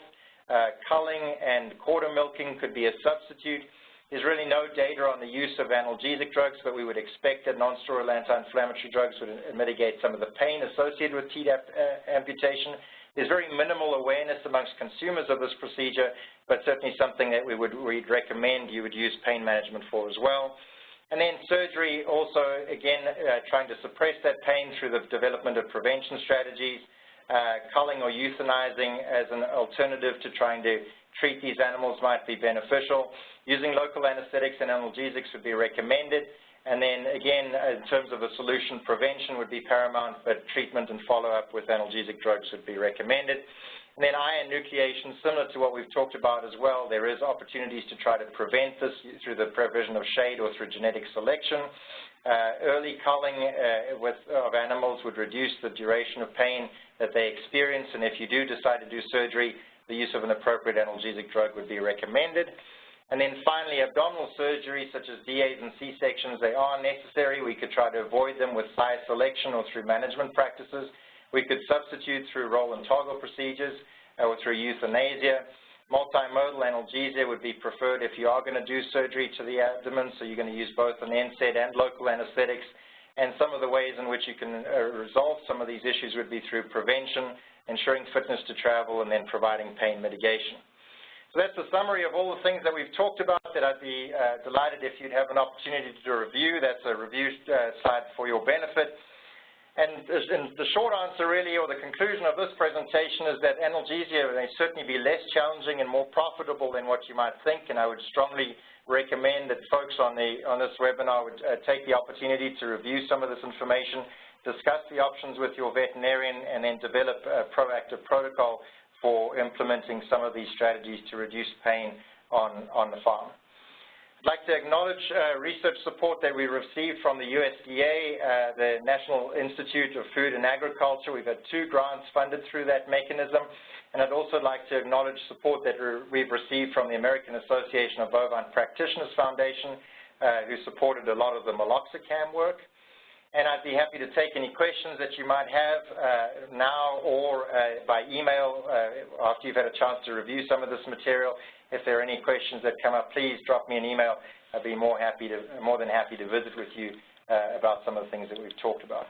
Culling and quarter milking could be a substitute. There's really no data on the use of analgesic drugs, but we would expect that non-steroidal anti-inflammatory drugs would mitigate some of the pain associated with teat amputation. There's very minimal awareness amongst consumers of this procedure, but certainly something that we'd recommend you would use pain management for as well. And then surgery also, again, trying to suppress that pain through the development of prevention strategies, culling or euthanizing as an alternative to trying to treat these animals might be beneficial. Using local anesthetics and analgesics would be recommended. And then, again, in terms of a solution, prevention would be paramount, but treatment and follow-up with analgesic drugs would be recommended. And then enucleation, similar to what we've talked about as well, there is opportunities to try to prevent this through the provision of shade or through genetic selection. Early culling of animals would reduce the duration of pain that they experience, and if you do decide to do surgery, the use of an appropriate analgesic drug would be recommended. And then finally, abdominal surgery such as DAs and C-sections, they are necessary. We could try to avoid them with size selection or through management practices. We could substitute through roll and toggle procedures or through euthanasia. Multimodal analgesia would be preferred if you are going to do surgery to the abdomen, so you're going to use both an NSAID and local anesthetics. And some of the ways in which you can resolve some of these issues would be through prevention, ensuring fitness to travel, and then providing pain mitigation. So that's a summary of all the things that we've talked about that I'd be delighted if you'd have an opportunity to review. That's a review slide for your benefit. And the short answer really, or the conclusion of this presentation, is that analgesia may certainly be less challenging and more profitable than what you might think, and I would strongly recommend that folks on this webinar would take the opportunity to review some of this information, discuss the options with your veterinarian, and then develop a proactive protocol for implementing some of these strategies to reduce pain on the farm. I'd like to acknowledge research support that we received from the USDA, the National Institute of Food and Agriculture. We've had 2 grants funded through that mechanism. And I'd also like to acknowledge support that we've received from the American Association of Bovine Practitioners Foundation, who supported a lot of the meloxicam work. And I'd be happy to take any questions that you might have now or by email after you've had a chance to review some of this material. If there are any questions that come up, please drop me an email. I'd be more than happy to visit with you about some of the things that we've talked about.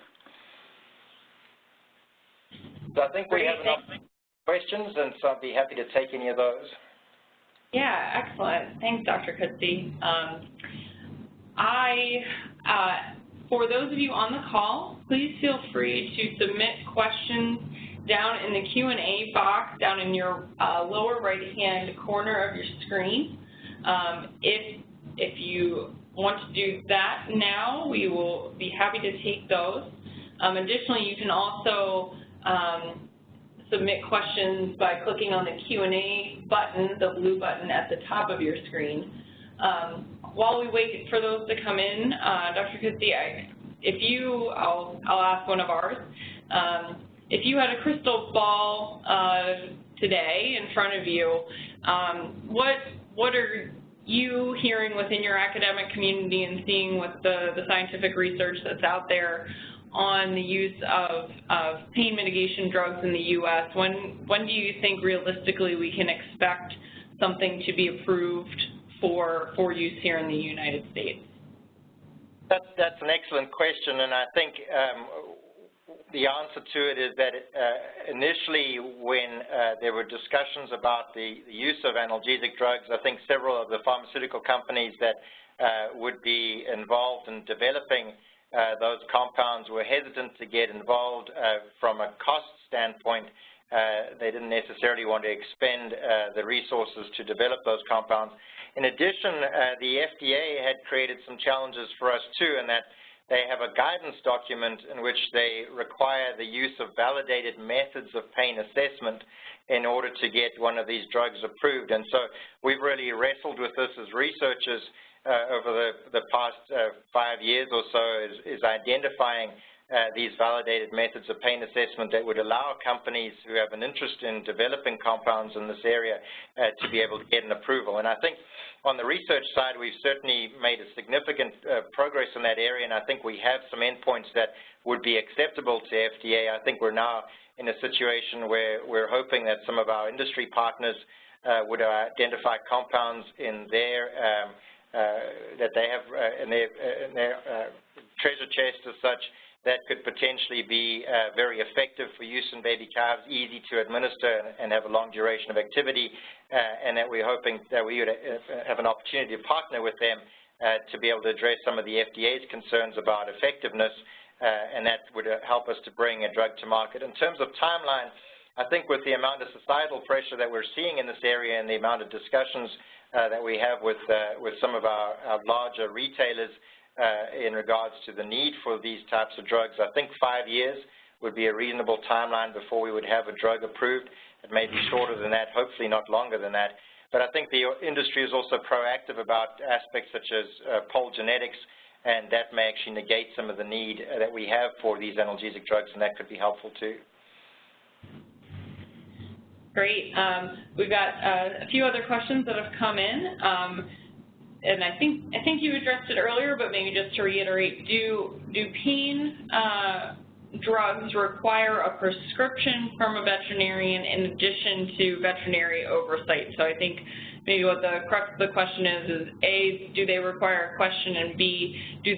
So I think we have enough questions, and so I'd be happy to take any of those. Yeah, excellent. Thanks, Dr. Coetzee. For those of you on the call, please feel free to submit questions down in the Q&A box down in your lower right-hand corner of your screen. If you want to do that now, we will be happy to take those. Additionally, you can also submit questions by clicking on the Q&A button, the blue button at the top of your screen. While we wait for those to come in, Dr. Coetzee, I'll ask one of ours. If you had a crystal ball today in front of you, what are you hearing within your academic community and seeing with the scientific research that's out there on the use of pain mitigation drugs in the U.S.? When do you think realistically we can expect something to be approved for use here in the United States? That's an excellent question, and I think the answer to it is that initially when there were discussions about the use of analgesic drugs, I think several of the pharmaceutical companies that would be involved in developing those compounds were hesitant to get involved from a cost standpoint. They didn't necessarily want to expend the resources to develop those compounds. In addition, the FDA had created some challenges for us too, in that they have a guidance document in which they require the use of validated methods of pain assessment in order to get one of these drugs approved. And so we've really wrestled with this as researchers over the past 5 years or so, is identifying these validated methods of pain assessment that would allow companies who have an interest in developing compounds in this area to be able to get an approval. And I think on the research side, we've certainly made a significant progress in that area, and I think we have some endpoints that would be acceptable to FDA. I think we're now in a situation where we're hoping that some of our industry partners would identify compounds in their that they have in their treasure chest as such that could potentially be very effective for use in baby calves, easy to administer, and have a long duration of activity, and that we're hoping that we would have an opportunity to partner with them to be able to address some of the FDA's concerns about effectiveness, and that would help us to bring a drug to market. In terms of timeline, I think with the amount of societal pressure that we're seeing in this area and the amount of discussions that we have with some of our larger retailers, in regards to the need for these types of drugs, I think 5 years would be a reasonable timeline before we would have a drug approved. It may be shorter than that, hopefully not longer than that. But I think the industry is also proactive about aspects such as poll genetics, and that may actually negate some of the need that we have for these analgesic drugs, and that could be helpful too. Great. We've got a few other questions that have come in. And I think you addressed it earlier, but maybe just to reiterate, do pain drugs require a prescription from a veterinarian in addition to veterinary oversight? So I think maybe what the crux of the question is A, do they require a question, and B, does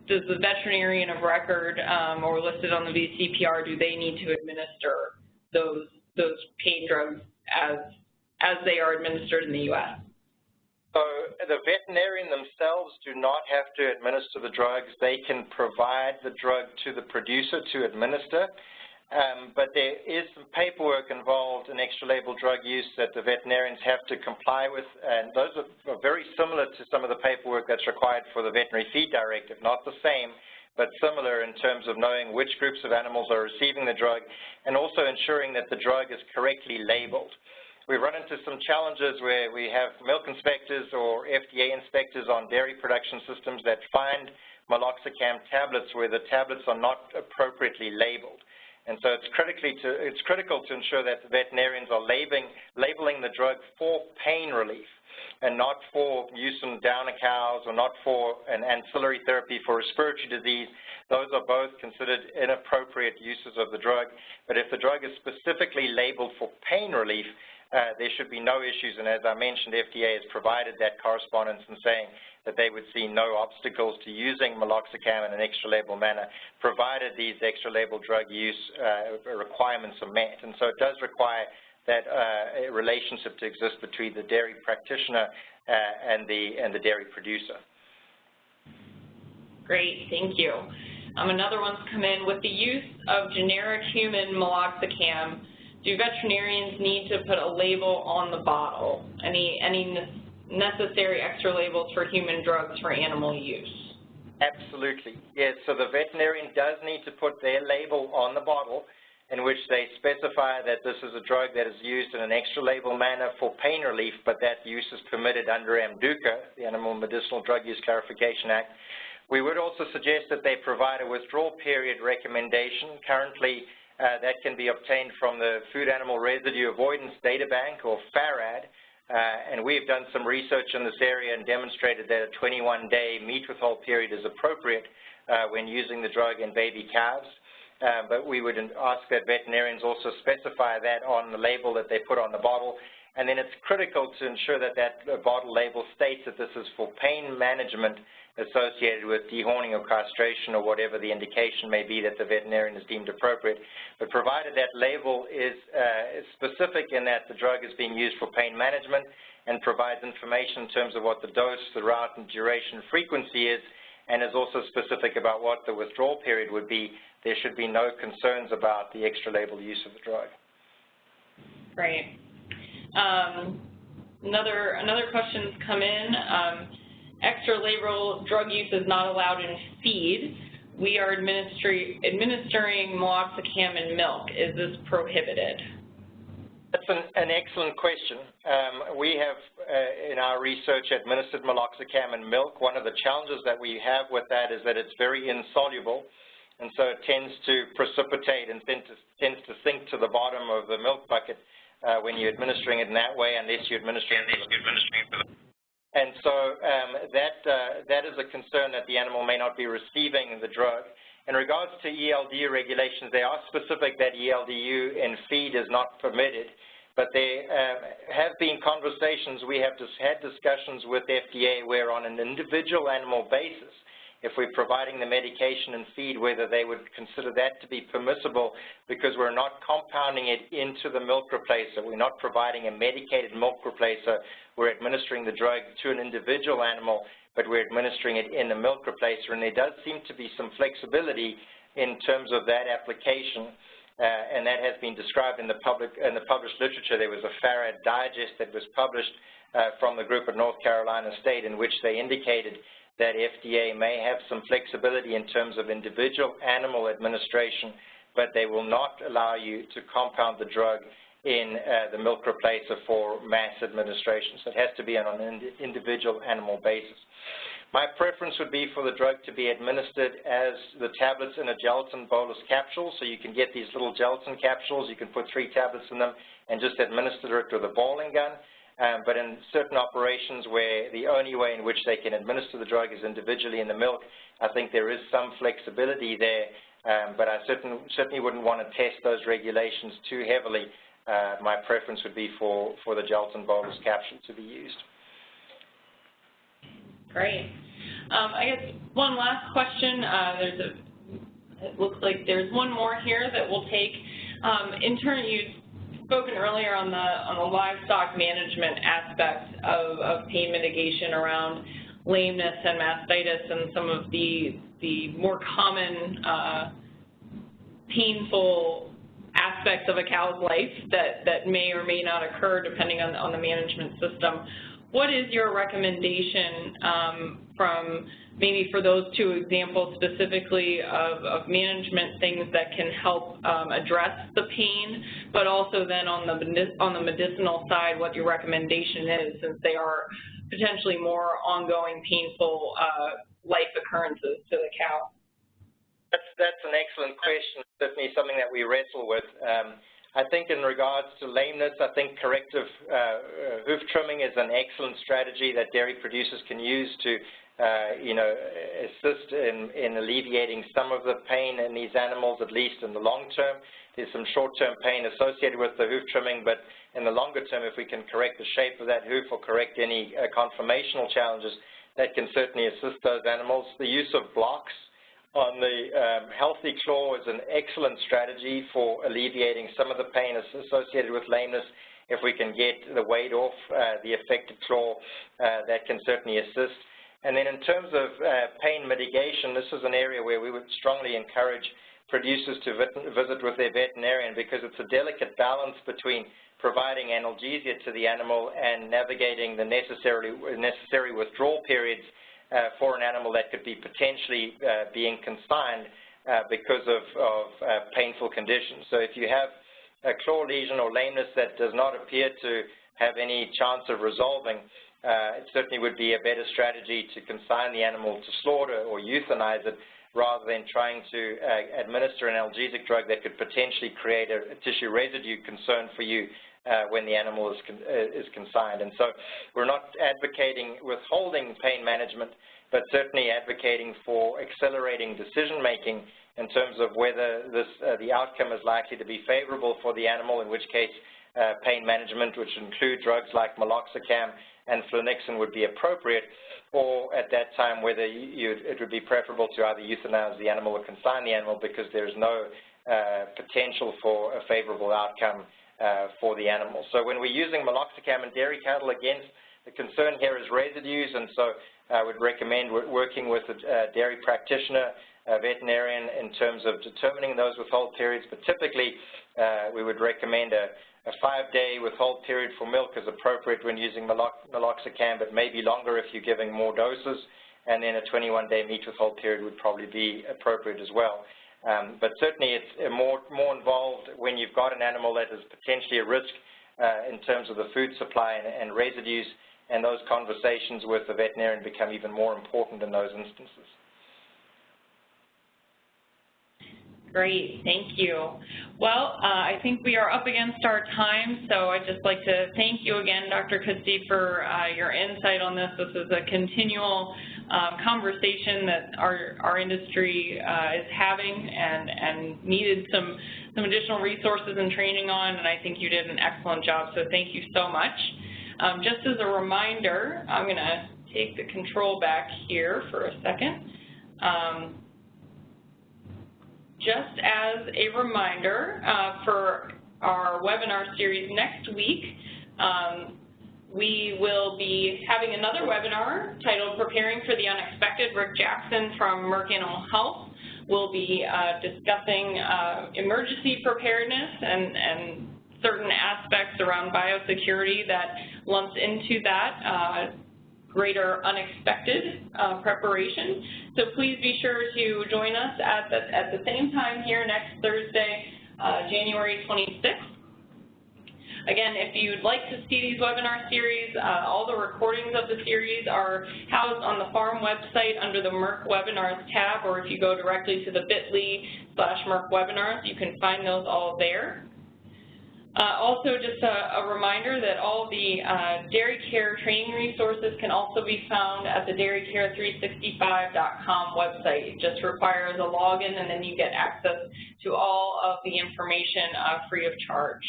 the veterinarian of record or listed on the VCPR, do they need to administer those pain drugs as they are administered in the U.S.? So the veterinarian themselves do not have to administer the drugs. They can provide the drug to the producer to administer, but there is some paperwork involved in extra-label drug use that the veterinarians have to comply with, and those are very similar to some of the paperwork that's required for the Veterinary Feed Directive. Not the same, but similar in terms of knowing which groups of animals are receiving the drug and also ensuring that the drug is correctly labeled. We run into some challenges where we have milk inspectors or FDA inspectors on dairy production systems that find meloxicam tablets where the tablets are not appropriately labeled. And so it's critical to ensure that the veterinarians are labeling the drug for pain relief and not for use in downer cows or not for an ancillary therapy for respiratory disease. Those are both considered inappropriate uses of the drug. But if the drug is specifically labeled for pain relief, there should be no issues, and as I mentioned, FDA has provided that correspondence in saying that they would see no obstacles to using meloxicam in an extra-label manner, provided these extra-label drug use requirements are met. And so it does require that relationship to exist between the dairy practitioner and the dairy producer. Great, thank you. Another one's come in. With the use of generic human meloxicam, do veterinarians need to put a label on the bottle? Any necessary extra labels for human drugs for animal use? Absolutely, yes. So the veterinarian does need to put their label on the bottle in which they specify that this is a drug that is used in an extra-label manner for pain relief, but that use is permitted under AMDUCA, the Animal Medicinal Drug Use Clarification Act. We would also suggest that they provide a withdrawal period recommendation. Currently, that can be obtained from the Food Animal Residue Avoidance Data Bank, or FARAD, and we've done some research in this area and demonstrated that a 21-day meat withhold period is appropriate when using the drug in baby calves. But we would ask that veterinarians also specify that on the label that they put on the bottle. And then it's critical to ensure that that bottle label states that this is for pain management associated with dehorning or castration or whatever the indication may be that the veterinarian has deemed appropriate. But provided that label is specific in that the drug is being used for pain management and provides information in terms of what the dose, the route, and duration frequency is, and is also specific about what the withdrawal period would be, there should be no concerns about the extra-label use of the drug. Great. Another question's come in. Extra-label drug use is not allowed in feed. We are administering meloxicam in milk. Is this prohibited? That's an excellent question. We have, in our research, administered meloxicam in milk. One of the challenges that we have with that is that it's very insoluble, and so it tends to precipitate and tends to sink to the bottom of the milk bucket when you're administering it in that way, unless you're administering it for the And so that is a concern that the animal may not be receiving the drug. In regards to ELDU regulations, they are specific that ELDU in feed is not permitted, but there have been conversations, we have just had discussions with FDA where on an individual animal basis, if we're providing the medication in feed, whether they would consider that to be permissible because we're not compounding it into the milk replacer. We're not providing a medicated milk replacer. We're administering the drug to an individual animal, but we're administering it in the milk replacer. And there does seem to be some flexibility in terms of that application, and that has been described in the published literature. There was a FARAD digest that was published from the group at North Carolina State in which they indicated that FDA may have some flexibility in terms of individual animal administration, but they will not allow you to compound the drug in the milk replacer for mass administration. So it has to be on an individual animal basis. My preference would be for the drug to be administered as the tablets in a gelatin bolus capsule. So you can get these little gelatin capsules. You can put 3 tablets in them and just administer it with a bowling gun. But in certain operations where the only way in which they can administer the drug is individually in the milk, I think there is some flexibility there, but I certainly wouldn't want to test those regulations too heavily. My preference would be for the gelatin bolus capsule to be used. Great. I guess one last question. It looks like there's one more here that we'll take. In turn, you'd spoken earlier on the livestock management aspect of pain mitigation around lameness and mastitis and some of the more common painful aspects of a cow's life that may or may not occur depending on the management system. What is your recommendation from maybe for those two examples specifically of management things that can help address the pain, but also then on the medicinal side, what your recommendation is, since they are potentially more ongoing painful life occurrences to the cow? That's an excellent question, certainly something that we wrestle with. I think in regards to lameness, I think corrective hoof trimming is an excellent strategy that dairy producers can use to assist in alleviating some of the pain in these animals, at least in the long term. There's some short-term pain associated with the hoof trimming, but in the longer term, if we can correct the shape of that hoof or correct any conformational challenges, that can certainly assist those animals. The use of blocks on the healthy claw is an excellent strategy for alleviating some of the pain associated with lameness. If we can get the weight off the affected claw, that can certainly assist. And then in terms of pain mitigation, this is an area where we would strongly encourage producers to visit with their veterinarian, because it's a delicate balance between providing analgesia to the animal and navigating the necessary withdrawal periods for an animal that could be potentially being consigned because of painful conditions. So if you have a claw lesion or lameness that does not appear to have any chance of resolving, it certainly would be a better strategy to consign the animal to slaughter or euthanize it, rather than trying to administer an analgesic drug that could potentially create a tissue residue concern for you when the animal is consigned. And so we're not advocating withholding pain management, but certainly advocating for accelerating decision-making in terms of whether the outcome is likely to be favorable for the animal, in which case pain management, which include drugs like meloxicam and flunixin, would be appropriate, or at that time whether it would be preferable to either euthanize the animal or consign the animal because there's no potential for a favorable outcome for the animal. So when we're using meloxicam in dairy cattle, again, the concern here is residues, and so I would recommend working with a dairy practitioner, a veterinarian, in terms of determining those withhold periods. But typically, we would recommend a 5-day withhold period for milk is appropriate when using meloxicam, but maybe longer if you're giving more doses, and then a 21-day meat withhold period would probably be appropriate as well. But certainly it's more involved when you've got an animal that is potentially a risk in terms of the food supply and residues, and those conversations with the veterinarian become even more important in those instances. Great, thank you. Well, I think we are up against our time, so I'd just like to thank you again, Dr. Casti, for your insight on this. This is a continual conversation that our industry is having and needed some additional resources and training on, and I think you did an excellent job, so thank you so much. Just as a reminder, I'm going to take the control back here for a second. Just as a reminder, for our webinar series next week, we will be having another webinar titled Preparing for the Unexpected. Rick Jackson from Merck Animal Health will be discussing emergency preparedness and certain aspects around biosecurity that lumps into that greater unexpected preparation. So please be sure to join us at the same time here next Thursday, January 26th. Again, if you'd like to see these webinar series, all the recordings of the series are housed on the farm website under the Merck Webinars tab, or if you go directly to the bit.ly/Merck Webinars, you can find those all there. Also, just a reminder that all the dairy care training resources can also be found at the dairycare365.com website. It just requires a login, and then you get access to all of the information free of charge.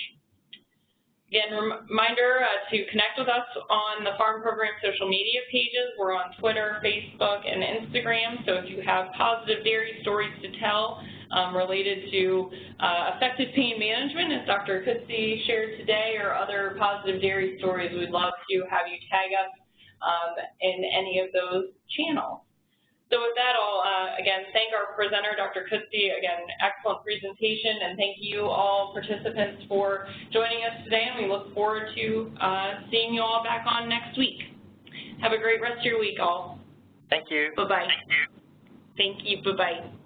Again, reminder to connect with us on the Farm Program social media pages. We're on Twitter, Facebook, and Instagram, so if you have positive dairy stories to tell, related to effective pain management, as Dr. Kutsi shared today, or other positive dairy stories, we'd love to have you tag us in any of those channels. So with that, I'll again thank our presenter, Dr. Kutsi. Again, excellent presentation, and thank you all participants for joining us today, and we look forward to seeing you all back on next week. Have a great rest of your week, all. Thank you. Bye-bye. Thank you. Bye-bye.